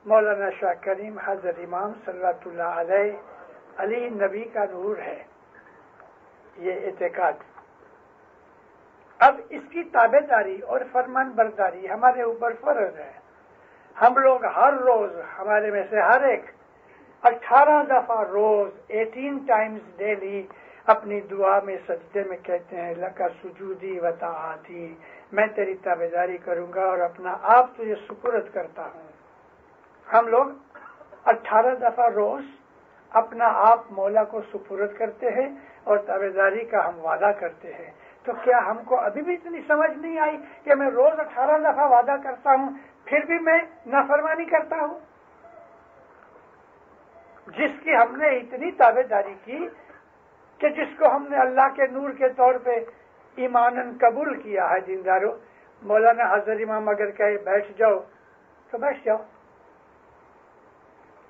مولانا شاہ کریم حضرت امام صلی اللہ علیہ علی نبی کا نور ہے، یہ اعتقاد۔ اب اس کی تابع داری اور فرمان برداری ہمارے اوپر فرض ہے۔ ہم لوگ ہر روز، ہمارے میں سے ہر ایک 18 دفعہ روز 18 ٹائمز ڈیلی اپنی دعا میں سجدے میں کہتے ہیں لکا سجودی و طاعتی، میں تیری تابع داری کروں گا اور اپنا آپ تجھے سپرد کرتا ہوں۔ ہم لوگ 18 دفعہ روز اپنا آپ مولا کو سپرد کرتے ہیں اور تابع داری کا ہم وعدہ کرتے ہیں۔ تو کیا ہم کو ابھی بھی اتنی سمجھ نہیں آئی کہ میں روز 18 دفعہ وعدہ کرتا ہوں پھر بھی میں نافرمانی کرتا ہوں؟ جس کی ہم نے اتنی تابع داری کی کہ جس کو ہم نے اللہ کے نور کے طور پہ ایماناً قبول کیا ہے دیندارو، مولانا حضرت امام اگر کہے بیٹھ جاؤ تو بیٹھ جاؤ،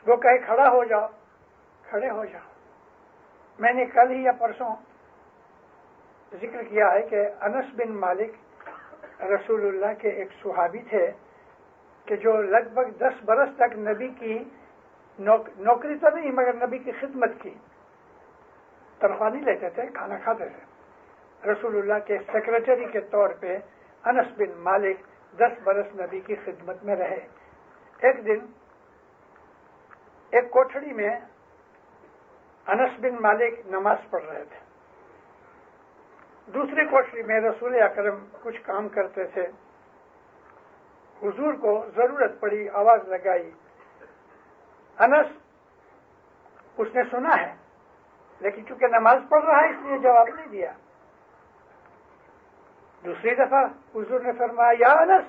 وہ کہے کھڑا ہو جاؤ کھڑے ہو جاؤ۔ میں نے کل ہی یا پرسوں ذکر کیا ہے کہ انس بن مالک رسول اللہ کے ایک صحابی تھے کہ جو لگ بھگ 10 برس تک نبی کی نوکری تو نہیں مگر نبی کی خدمت کی، تنخواہ نہیں لیتے تھے، کھانا کھاتے تھے۔ رسول اللہ کے سیکرٹری کے طور پہ انس بن مالک 10 برس نبی کی خدمت میں رہے۔ ایک دن ایک کوٹھڑی میں انس بن مالک نماز پڑھ رہے تھے، دوسری کوٹھڑی میں رسول اکرم کچھ کام کرتے تھے۔ حضور کو ضرورت پڑی، آواز لگائی، انس اس نے سنا ہے لیکن چونکہ نماز پڑھ رہا ہے اس لیے جواب نہیں دیا۔ دوسری دفعہ حضور نے فرمایا یا انس،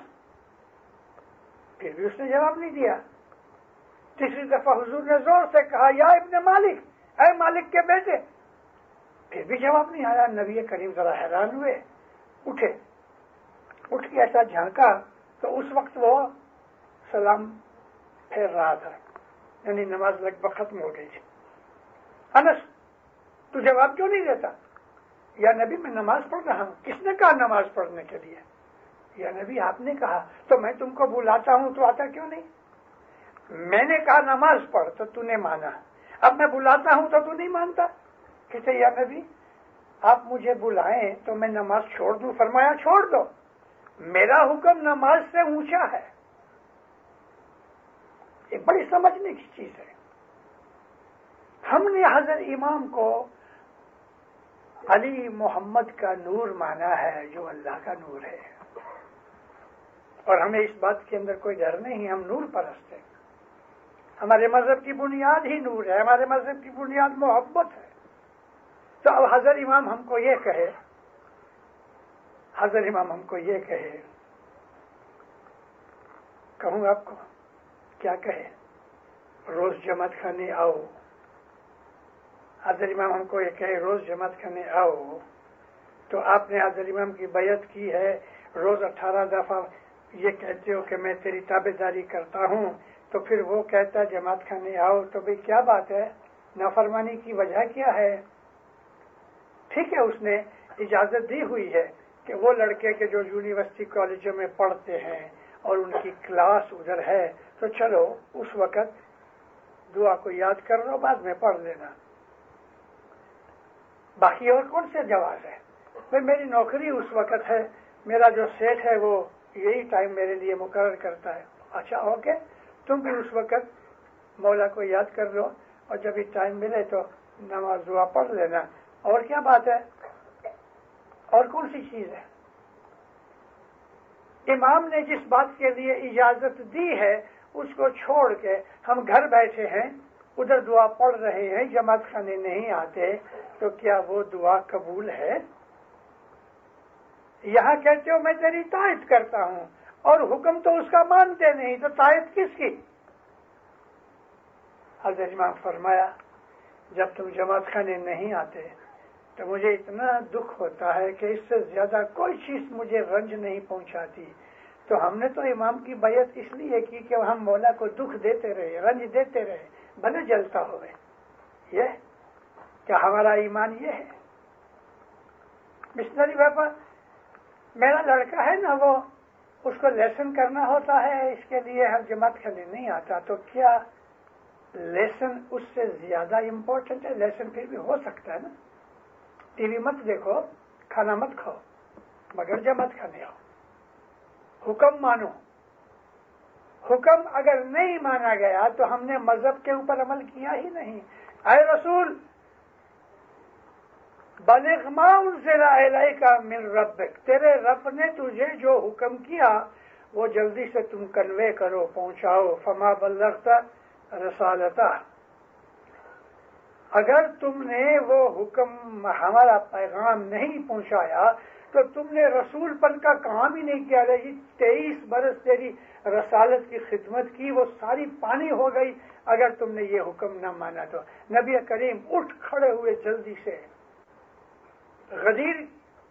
پھر بھی اس نے جواب نہیں دیا۔ تیسری دفعہ حضور نے زور سے کہا یا ابن مالک، اے مالک کے بیٹے، پھر بھی جواب نہیں آیا۔ نبی کریم ذرا حیران ہوئے، اٹھ کے ایسا جھانکا تو اس وقت وہ سلام پھیر رہا تھا، یعنی نماز لگ بھگ ختم ہو گئی تھی۔ انس تو جواب کیوں نہیں دیتا؟ یا نبی میں نماز پڑھ رہا ہوں۔ کس نے کہا نماز پڑھنے کے لیے؟ یا نبی آپ نے کہا، تو میں تم کو بلاتا ہوں تو آتا کیوں نہیں؟ میں نے کہا نماز پڑھ تو تو نے مانا، اب میں بلاتا ہوں تو نہیں مانتا؟ کہتے یا نبی آپ مجھے بلائیں تو میں نماز چھوڑ دوں؟ فرمایا چھوڑ دو، میرا حکم نماز سے اونچا ہے۔ یہ بڑی سمجھنے کی چیز ہے۔ ہم نے حضرت امام کو علی محمد کا نور مانا ہے جو اللہ کا نور ہے، اور ہمیں اس بات کے اندر کوئی ڈر نہیں، ہم نور پرست ہیں۔ ہمارے مذہب کی بنیاد ہی نور ہے، ہمارے مذہب کی بنیاد محبت ہے۔ تو اب حضرت امام ہم کو یہ کہے، حضرت امام ہم کو یہ کہے، کہوں آپ کو کیا کہے؟ روز جماعت خانے آؤ۔ حضرت امام ہم کو یہ کہے روز جماعت خانے آؤ، تو آپ نے حضرت امام کی بیعت کی ہے، روز 18 دفعہ یہ کہتے ہو کہ میں تیری تابع داری کرتا ہوں، تو پھر وہ کہتا ہے جماعت خانے آؤ، تو بھئی کیا بات ہے؟ نافرمانی کی وجہ کیا ہے؟ ٹھیک ہے اس نے اجازت دی ہوئی ہے کہ وہ لڑکے کے جو یونیورسٹی کالجوں میں پڑھتے ہیں اور ان کی کلاس ادھر ہے، تو چلو اس وقت دعا کو یاد کر لو، بعد میں پڑھ لینا۔ باقی اور کون سے جواز ہے؟ بھئی میری نوکری اس وقت ہے، میرا جو سیٹ ہے وہ یہی ٹائم میرے لیے مقرر کرتا ہے۔ اچھا اوکے، تم بھی اس وقت مولا کو یاد کر لو، اور جب یہ ٹائم ملے تو نماز دعا پڑھ لینا، اور کیا بات ہے؟ اور کون سی چیز ہے؟ امام نے جس بات کے لیے اجازت دی ہے اس کو چھوڑ کے ہم گھر بیٹھے ہیں، ادھر دعا پڑھ رہے ہیں، جماعت خانے نہیں آتے، تو کیا وہ دعا قبول ہے؟ یہاں کہتے ہو میں تیری طاعت کرتا ہوں، اور حکم تو اس کا مانتے نہیں، تو طاعت کس کی؟ حضرت امام فرمایا جب تم جماعت خانے نہیں آتے تو مجھے اتنا دکھ ہوتا ہے کہ اس سے زیادہ کوئی چیز مجھے رنج نہیں پہنچاتی۔ تو ہم نے تو امام کی بیعت اس لیے کی کہ ہم مولا کو دکھ دیتے رہے، رنج دیتے رہے، بھلے جلتا ہوئے۔ یہ کیا ہمارا ایمان یہ ہے؟ مشنری بابا میرا لڑکا ہے نا، وہ اس کو لیسن کرنا ہوتا ہے، اس کے لیے ہر جماعت خانے نہیں آتا، تو کیا لیسن اس سے زیادہ امپورٹنٹ ہے؟ لیسن پھر بھی ہو سکتا ہے نا، ٹی وی مت دیکھو، کھانا مت کھاؤ، مگر جماعت خانے آؤ، حکم مانو۔ حکم اگر نہیں مانا گیا تو ہم نے مذہب کے اوپر عمل کیا ہی نہیں۔ اے رسول بلغ ما انزل الیک من ربک، تیرے رب نے تجھے جو حکم کیا وہ جلدی سے تم کنوے کرو، پہنچاؤ۔ فما بلغت رسالتہ، اگر تم نے وہ حکم ہمارا پیغام نہیں پہنچایا تو تم نے رسول پن کا کام ہی نہیں کیا. رہی 23 برس تیری رسالت کی خدمت کی، وہ ساری پانی ہو گئی اگر تم نے یہ حکم نہ مانا تو. نبی کریم اٹھ کھڑے ہوئے جلدی سے. غدیر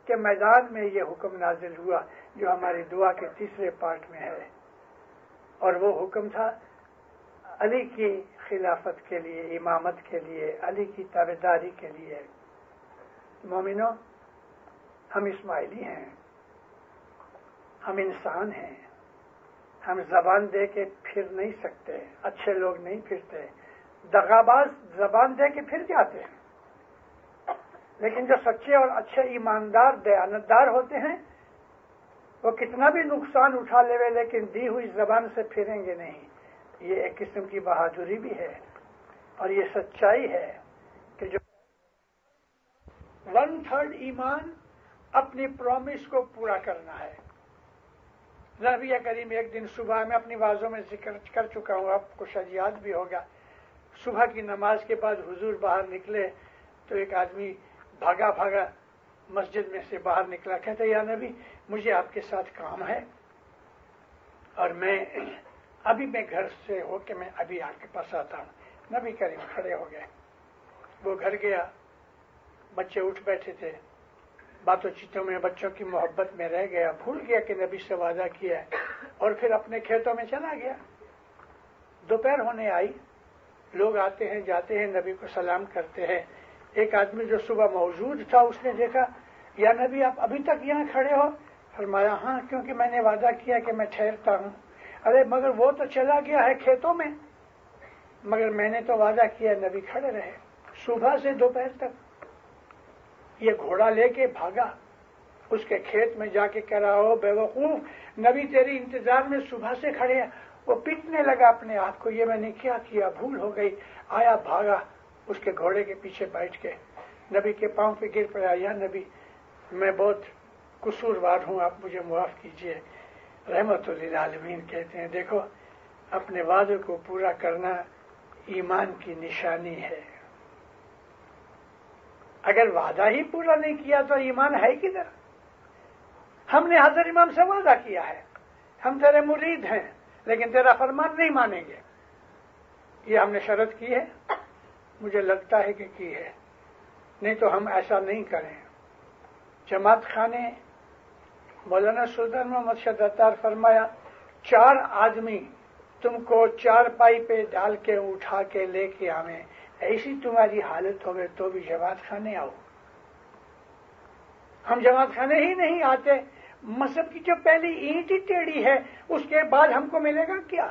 کے میدان میں یہ حکم نازل ہوا جو ہماری دعا کے تیسرے پارٹ میں ہے، اور وہ حکم تھا علی کی خلافت کے لیے، امامت کے لیے، علی کی تابعداری کے لیے. مومنو، ہم اسماعیلی ہیں، ہم انسان ہیں، ہم زبان دے کے پھر نہیں سکتے. اچھے لوگ نہیں پھرتے، دغاباز زبان دے کے پھر جاتے ہیں. لیکن جو سچے اور اچھے ایماندار دیانتدار ہوتے ہیں وہ کتنا بھی نقصان اٹھا لے لیکن دی ہوئی زبان سے پھریں گے نہیں. یہ ایک قسم کی بہادری بھی ہے اور یہ سچائی ہے کہ جو 1/3 ایمان اپنی پرومس کو پورا کرنا ہے. نبی کریم ایک دن صبح میں اپنی وعظوں میں ذکر کر چکا ہوں، آپ کو شاید یاد بھی ہوگا. صبح کی نماز کے بعد حضور باہر نکلے تو ایک آدمی بھاگا بھاگا مسجد میں سے باہر نکلا. کہتے یا نبی مجھے آپ کے ساتھ کام ہے اور میں گھر سے ہو کے میں ابھی آپ کے پاس آتا ہوں. نبی کریم کھڑے ہو گئے. وہ گھر گیا، بچے اٹھ بیٹھے تھے، باتوں چیتوں میں بچوں کی محبت میں رہ گیا، بھول گیا کہ نبی سے وعدہ کیا ہے اور پھر اپنے کھیتوں میں چلا گیا. دوپہر ہونے آئی، لوگ آتے ہیں جاتے ہیں، نبی کو سلام کرتے ہیں. ایک آدمی جو صبح موجود تھا اس نے دیکھا یا نبی آپ ابھی تک یہاں کھڑے ہو؟ فرمایا ہاں، کیونکہ میں نے وعدہ کیا کہ میں ٹھہرتا ہوں. ارے مگر وہ تو چلا گیا ہے کھیتوں میں. مگر میں نے تو وعدہ کیا. نبی کھڑے رہے صبح سے دوپہر تک. یہ گھوڑا لے کے بھاگا، اس کے کھیت میں جا کے کہہ رہا ہو بے وقوف، نبی تیری انتظار میں صبح سے کھڑے ہیں. وہ پیٹنے لگا اپنے آپ کو، یہ میں نے کیا کیا، بھول ہو گئی. آیا بھاگا اس کے گھوڑے کے پیچھے بیٹھ کے نبی کے پاؤں پہ گر پڑا. یا نبی میں بہت قصوروار ہوں، آپ مجھے معاف کیجیے. رحمت للعالمین کہتے ہیں دیکھو اپنے وعدے کو پورا کرنا ایمان کی نشانی ہے. اگر وعدہ ہی پورا نہیں کیا تو ایمان ہے کدھر؟ ہم نے حضرت امام سے وعدہ کیا ہے ہم تیرے مرید ہیں لیکن تیرا فرمان نہیں مانیں گے. یہ ہم نے شرط کی ہے، مجھے لگتا ہے کہ کی ہے، نہیں تو ہم ایسا نہیں کریں. جماعت خانے مولانا سلطان محمد شہزاد فرمایا 4 آدمی تم کو 4 پائی پہ ڈال کے اٹھا کے لے کے آویں، ایسی تمہاری حالت ہوگی تو بھی جماعت خانے آؤ. ہم جماعت خانے ہی نہیں آتے. مذہب کی جو پہلی اینٹ ہی ٹیڑھی ہے اس کے بعد ہم کو ملے گا کیا؟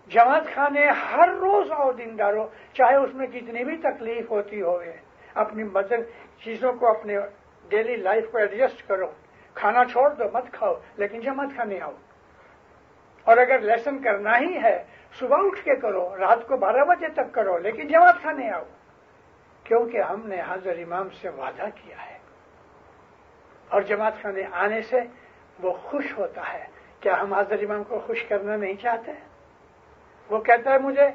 جماعت خانے ہر روز آؤ دیندارو، چاہے اس میں کتنی بھی تکلیف ہوتی ہوئے. اپنی بدن چیزوں کو اپنے ڈیلی لائف کو ایڈجسٹ کرو. کھانا چھوڑ دو، مت کھاؤ، لیکن جماعت خانے آؤ. اور اگر لیسن کرنا ہی ہے صبح اٹھ کے کرو، رات کو 12 بجے تک کرو، لیکن جماعت خانے آؤ. کیونکہ ہم نے حضرت امام سے وعدہ کیا ہے اور جماعت خانے آنے سے وہ خوش ہوتا ہے. کیا ہم حضرت امام کو خوش کرنا نہیں چاہتے؟ وہ کہتا ہے مجھے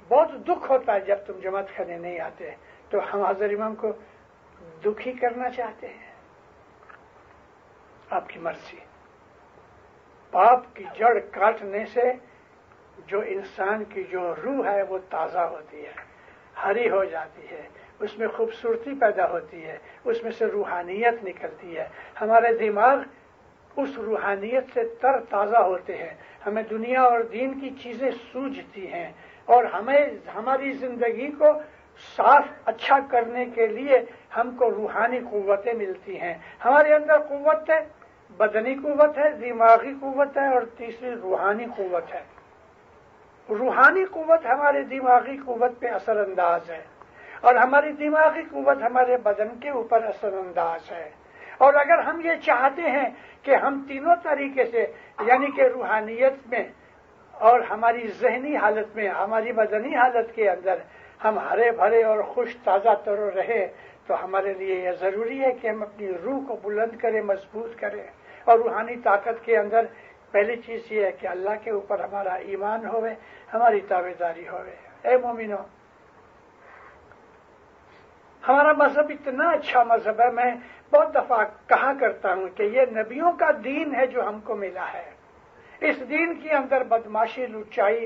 بہت دکھ ہوتا ہے جب تم جماعت خانے نہیں آتے. تو ہم حضرت امام کو دکھی کرنا چاہتے ہیں. آپ کی مرضی. پاپ کی جڑ کاٹنے سے جو انسان کی جو روح ہے وہ تازہ ہوتی ہے، ہری ہو جاتی ہے، اس میں خوبصورتی پیدا ہوتی ہے، اس میں سے روحانیت نکلتی ہے. ہمارے دماغ اس روحانیت سے تر تازہ ہوتے ہیں. ہمیں دنیا اور دین کی چیزیں سوجھتی ہیں اور ہمیں ہماری زندگی کو صاف اچھا کرنے کے لیے ہم کو روحانی قوتیں ملتی ہیں. ہمارے اندر قوت ہے، بدنی قوت ہے، دماغی قوت ہے اور تیسری روحانی قوت ہے. روحانی قوت ہمارے دماغی قوت پہ اثر انداز ہے اور ہماری دماغی قوت ہمارے بدن کے اوپر اثر انداز ہے. اور اگر ہم یہ چاہتے ہیں کہ ہم تینوں طریقے سے یعنی کہ روحانیت میں اور ہماری ذہنی حالت میں، ہماری بدنی حالت کے اندر ہم ہرے بھرے اور خوش تازہ تر رہے، تو ہمارے لیے یہ ضروری ہے کہ ہم اپنی روح کو بلند کریں، مضبوط کریں. اور روحانی طاقت کے اندر پہلی چیز یہ ہے کہ اللہ کے اوپر ہمارا ایمان ہوئے، ہماری تابعداری ہوئے. اے مومنو، ہمارا مذہب اتنا اچھا مذہب ہے، میں بہت دفعہ کہا کرتا ہوں کہ یہ نبیوں کا دین ہے جو ہم کو ملا ہے. اس دین کے اندر بدماشی، لچائی،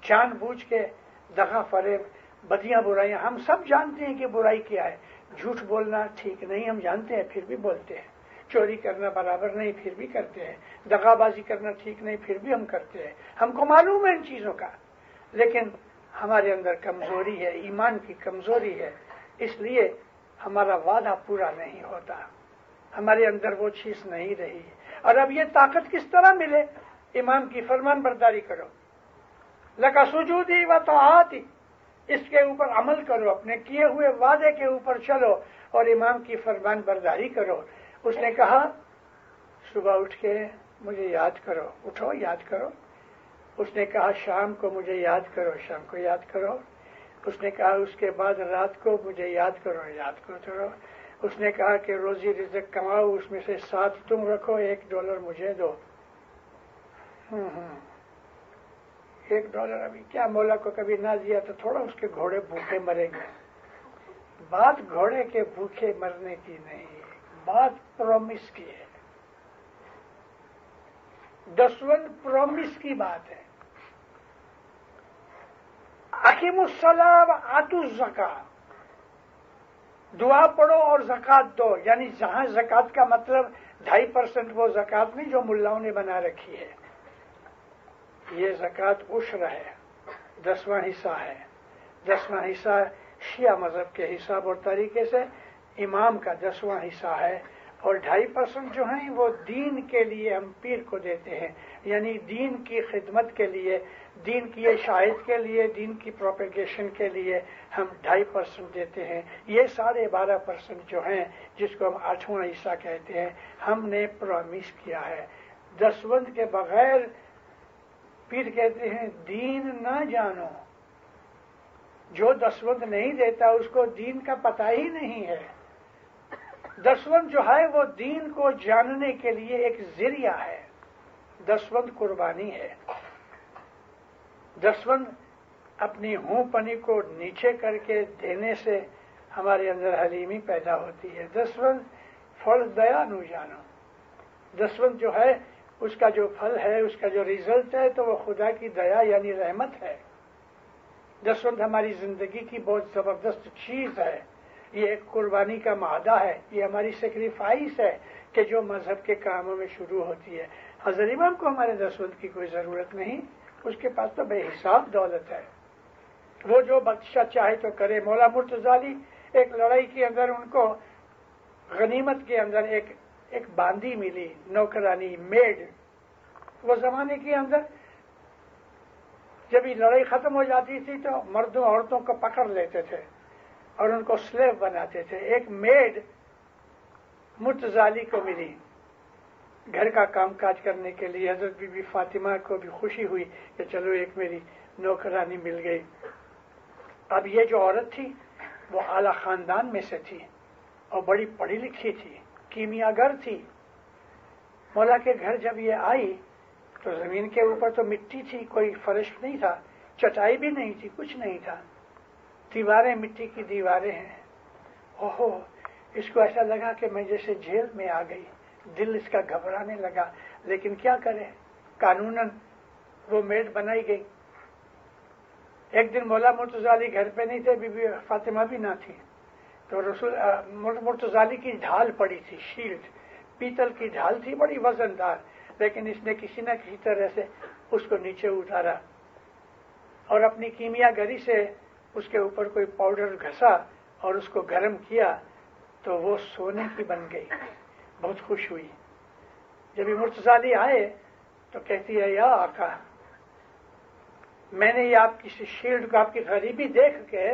جان بوجھ کے دغا فریب، بدیاں برائیاں، ہم سب جانتے ہیں کہ برائی کیا ہے. جھوٹ بولنا ٹھیک نہیں، ہم جانتے ہیں پھر بھی بولتے ہیں. چوری کرنا برابر نہیں، پھر بھی کرتے ہیں. دغا بازی کرنا ٹھیک نہیں، پھر بھی ہم کرتے ہیں. ہم کو معلوم ہے ان چیزوں کا، لیکن ہمارے اندر کمزوری ہے، ایمان کی کمزوری ہے. اس لیے ہمارا وعدہ پورا نہیں ہوتا، ہمارے اندر وہ چیز نہیں رہی. اور اب یہ طاقت کس طرح ملے؟ امام کی فرمان برداری کرو، لکا سجودی و طاعتی، اس کے اوپر عمل کرو، اپنے کیے ہوئے وعدے کے اوپر چلو اور امام کی فرمان برداری کرو. اس نے کہا صبح اٹھ کے مجھے یاد کرو، اٹھو یاد کرو. اس نے کہا شام کو مجھے یاد کرو، شام کو یاد کرو. اس نے کہا اس کے بعد رات کو مجھے یاد کرو، یاد کرو. اس نے کہا کہ روزی رزق کماؤ، اس میں سے 7 تم رکھو، $1 مجھے دو. $1 ابھی کیا، مولا کو کبھی نہ دیا تو تھوڑا اس کے گھوڑے بھوکے مریں گے. بات گھوڑے کے بھوکے مرنے کی نہیں، بات پرومس کی ہے. 10 پرومس کی بات ہے. اقیموا الصلاۃ وآتوا الزکاۃ، دعا پڑھو اور زکات دو. یعنی جہاں زکات کا مطلب 2.5% وہ زکات نہیں جو ملاؤں نے بنا رکھی ہے. یہ زکات عشر ہے، 10واں حصہ ہے. 10واں حصہ شیعہ مذہب کے حساب اور طریقے سے امام کا 10واں حصہ ہے. اور 2.5% جو ہیں وہ دین کے لیے ہم پیر کو دیتے ہیں. یعنی دین کی خدمت کے لیے، دین کی اشاعت کے لیے، دین کی پروپیگیشن کے لیے ہم 2.5% دیتے ہیں. یہ 12.5% جو ہیں جس کو ہم 8واں حصہ کہتے ہیں، ہم نے پرومس کیا ہے. 10 کے بغیر پیر کہتے ہیں دین نہ جانو. جو 10 نہیں دیتا اس کو دین کا پتہ ہی نہیں ہے. 10 جو ہے وہ دین کو جاننے کے لیے ایک ذریعہ ہے. 10 قربانی ہے. 10 اپنی ہوں پنی کو نیچے کر کے دینے سے ہمارے اندر حلیمی پیدا ہوتی ہے. 10 پھل دیا نو جانو. 10 جو ہے اس کا جو پھل ہے، اس کا جو ریزلٹ ہے تو وہ خدا کی دیا یعنی رحمت ہے. 10 ہماری زندگی کی بہت زبردست چیز ہے. یہ ایک قربانی کا معدہ ہے، یہ ہماری سیکریفائس ہے کہ جو مذہب کے کاموں میں شروع ہوتی ہے. حضرت امام کو ہمارے 10 کی کوئی ضرورت نہیں، اس کے پاس تو بے حساب دولت ہے. وہ جو بادشاہ چاہے تو کرے. مولا مرتضی علی ایک لڑائی کے اندر ان کو غنیمت کے اندر ایک باندی ملی، نوکرانی، میڈ. وہ زمانے کے اندر جب یہ لڑائی ختم ہو جاتی تھی تو مردوں عورتوں کو پکڑ لیتے تھے اور ان کو سلیو بناتے تھے. ایک میڈ مرتضی علی کو ملی گھر کا کام کاج کرنے کے لیے. حضرت بی بی فاطمہ کو بھی خوشی ہوئی کہ چلو ایک میری نوکرانی مل گئی. اب یہ جو عورت تھی وہ اعلی خاندان میں سے تھی اور بڑی پڑھی لکھی تھی، کیمیا گر تھی. مولا کے گھر جب یہ آئی تو زمین کے اوپر تو مٹی تھی، کوئی فرش نہیں تھا، چٹائی بھی نہیں تھی، کچھ نہیں تھا. دیواریں مٹی کی دیواریں ہیں. اوہو، اس کو ایسا لگا کہ میں جیسے جیل میں آ گئی. دل اس کا گھبرانے لگا، لیکن کیا کرے، قانوناً وہ میڈ بنائی گئی. ایک دن مولا مرتضی علی گھر پہ نہیں تھے، بی بی فاطمہ بھی نہ تھی، تو رسول مرتضی علی کی ڈھال پڑی تھی، شیلڈ، پیتل کی ڈھال تھی بڑی وزن دار. لیکن اس نے کسی نہ کسی طرح سے اس کو نیچے اتارا اور اپنی کیمیا گری سے اس کے اوپر کوئی پاؤڈر گھسا اور اس کو گرم کیا تو وہ سونے کی بن گئی. بہت خوش ہوئی. جب یہ مرتضی علی آئے تو کہتی ہے یا آقا، میں نے یہ آپ کی شیلڈ کو، آپ کی غریبی دیکھ کے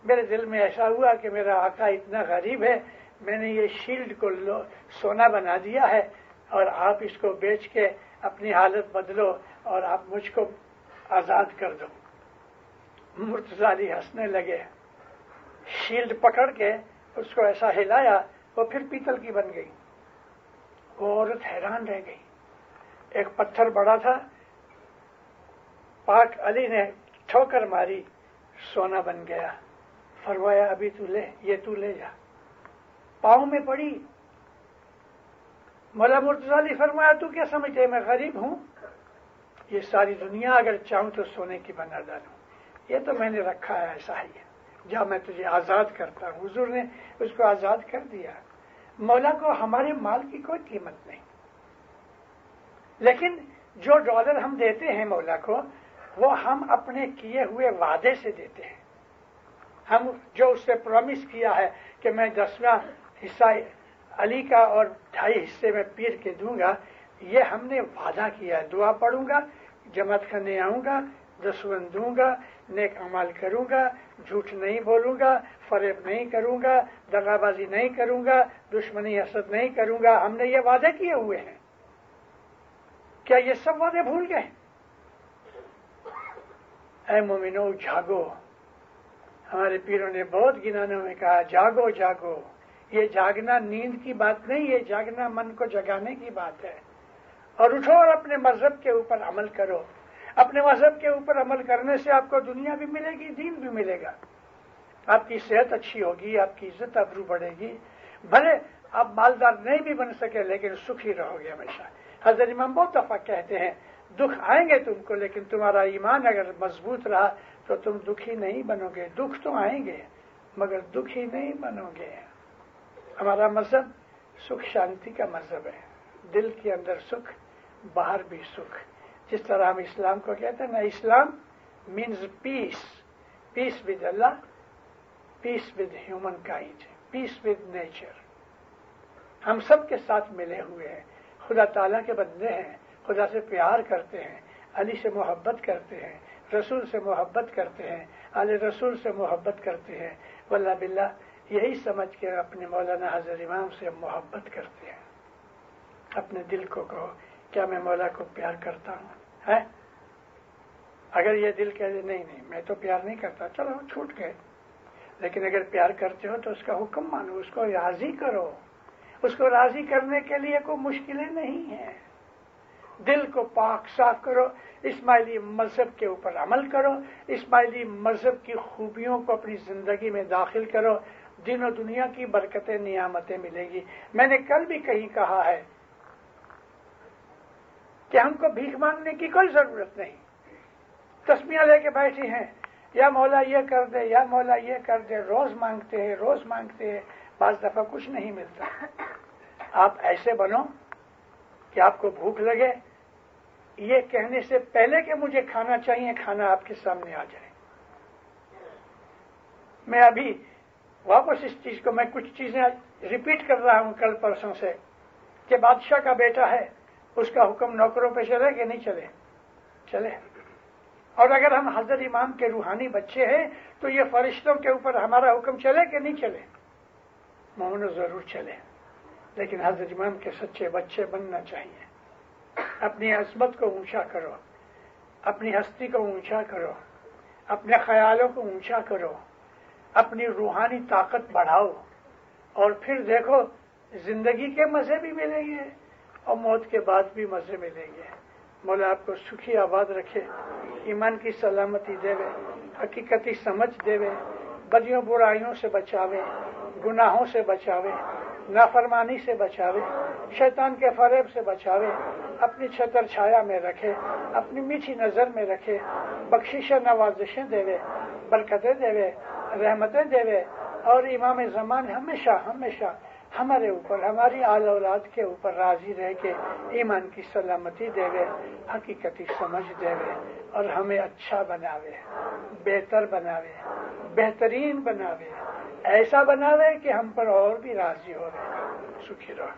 میرے دل میں ایسا ہوا کہ میرا آقا اتنا غریب ہے، میں نے یہ شیلڈ کو سونا بنا دیا ہے اور آپ اس کو بیچ کے اپنی حالت بدلو اور آپ مجھ کو آزاد کر دو. مرتضی علی ہنسنے لگے. شیلڈ پکڑ کے اس کو ایسا ہلایا وہ پھر پیتل کی بن گئی. وہ عورت حیران رہ گئی. ایک پتھر بڑا تھا، پاک علی نے ٹھوکر ماری، سونا بن گیا. فرمایا ابھی تو لے، یہ تو لے جا، پاؤں میں پڑی۔ مولا مرتضی علی فرمایا تو کیا سمجھتے میں غریب ہوں؟ یہ ساری دنیا اگر چاہوں تو سونے کی بنا ڈالوں، یہ تو میں نے رکھا ہے ایسا ہی ہے، جا میں تجھے آزاد کرتا ہوں۔ حضور نے اس کو آزاد کر دیا۔ مولا کو ہمارے مال کی کوئی قیمت نہیں، لیکن جو ڈالر ہم دیتے ہیں مولا کو، وہ ہم اپنے کیے ہوئے وعدے سے دیتے ہیں۔ ہم جو اس سے پرومس کیا ہے کہ میں 10واں حصہ علی کا اور 2.5 حصے میں پیر کے دوں گا، یہ ہم نے وعدہ کیا ہے۔ دعا پڑھوں گا، جماعت کرنے آؤں گا، 10 دوں گا، نیک عمل کروں گا، جھوٹ نہیں بولوں گا، فریب نہیں کروں گا، دغا بازی نہیں کروں گا، دشمنی حسد نہیں کروں گا، ہم نے یہ وعدے کیے ہوئے ہیں۔ کیا یہ سب وعدے بھول گئے؟ اے مومنو جاگو، ہمارے پیروں نے بہت گنانوں میں کہا جاگو جاگو۔ یہ جاگنا نیند کی بات نہیں، یہ جاگنا من کو جگانے کی بات ہے۔ اور اٹھو اور اپنے مذہب کے اوپر عمل کرو۔ اپنے مذہب کے اوپر عمل کرنے سے آپ کو دنیا بھی ملے گی، دین بھی ملے گا، آپ کی صحت اچھی ہوگی، آپ کی عزت ابرو بڑھے گی، بھلے آپ مالدار نہیں بھی بن سکے لیکن سکھی رہو گے ہمیشہ۔ حضرت امام بہت دفعہ کہتے ہیں دکھ آئیں گے تم کو، لیکن تمہارا ایمان اگر مضبوط رہا تو تم دکھی نہیں بنو گے۔ دکھ تو آئیں گے مگر دکھی نہیں بنو گے۔ ہمارا مذہب سکھ شانتی کا مذہب ہے، دل کے اندر سکھ، باہر بھی سکھ۔ جس طرح ہم اسلام کو کہتے ہیں نا، Islam means peace, peace with Allah, peace with humankind, peace with nature. ہم سب کے ساتھ ملے ہوئے ہیں، خدا تعالیٰ کے بندے ہیں، خدا سے پیار کرتے ہیں، علی سے محبت کرتے ہیں، رسول سے محبت کرتے ہیں، آل رسول سے محبت کرتے ہیں، واللہ باللہ یہی سمجھ کے اپنے مولانا حضرت امام سے محبت کرتے ہیں۔ اپنے دل کو کہو کیا میں مولا کو پیار کرتا ہوں؟ ہے اگر یہ دل کہہ دے نہیں میں تو پیار نہیں کرتا، چلو چھوٹ گئے، لیکن اگر پیار کرتے ہو تو اس کا حکم مانو، اس کو راضی کرو۔ اس کو راضی کرنے کے لیے کوئی مشکلیں نہیں ہیں۔ دل کو پاک صاف کرو، اسماعیلی مذہب کے اوپر عمل کرو، اسماعیلی مذہب کی خوبیوں کو اپنی زندگی میں داخل کرو، دین و دنیا کی برکتیں نعمتیں ملے گی۔ میں نے کل بھی کہیں کہا ہے کہ ہم کو بھیک مانگنے کی کوئی ضرورت نہیں۔ تسمیاں لے کے بیٹھے ہیں، یا مولا یہ کر دے، یا مولا یہ کر دے، روز مانگتے ہیں، روز مانگتے ہیں، بعض دفعہ کچھ نہیں ملتا۔ آپ ایسے بنو کہ آپ کو بھوک لگے، یہ کہنے سے پہلے کہ مجھے کھانا چاہیے، کھانا آپ کے سامنے آ جائے۔ میں ابھی واپس اس چیز کو، میں کچھ چیزیں ریپیٹ کر رہا ہوں کل پرسوں سے، کہ بادشاہ کا بیٹا ہے، اس کا حکم نوکروں پہ چلے کہ نہیں چلے؟ چلے۔ اور اگر ہم حضرت امام کے روحانی بچے ہیں تو یہ فرشتوں کے اوپر ہمارا حکم چلے کہ نہیں چلے؟ مومنو ضرور چلے، لیکن حضرت امام کے سچے بچے بننا چاہیے۔ اپنی عظمت کو اونچا کرو، اپنی ہستی کو اونچا کرو، اپنے خیالوں کو اونچا کرو، اپنی روحانی طاقت بڑھاؤ، اور پھر دیکھو زندگی کے مزے بھی ملیں گے اور موت کے بعد بھی مزے ملیں گے۔ مولا آپ کو سکھی آباد رکھے، ایمان کی سلامتی دے، حقیقتی سمجھ دے، بدیوں برائیوں سے بچاوے، گناہوں سے بچاوے، نافرمانی سے بچاوے، شیطان کے فریب سے بچاوے، اپنی چھتر چھایا میں رکھے، اپنی میٹھی نظر میں رکھے، بخشش نوازشیں دے، برکتیں دے، رحمتیں دے، اور امام زمان ہمیشہ ہمیشہ ہمارے اوپر، ہماری آل اولاد کے اوپر راضی رہ کے ایمان کی سلامتی دے، حقیقتی سمجھ دے، اور ہمیں اچھا بناوے، بہتر بناوے، بہترین بناوے، ایسا بناوے کہ ہم پر اور بھی راضی ہو رہے۔ سکھی رہو۔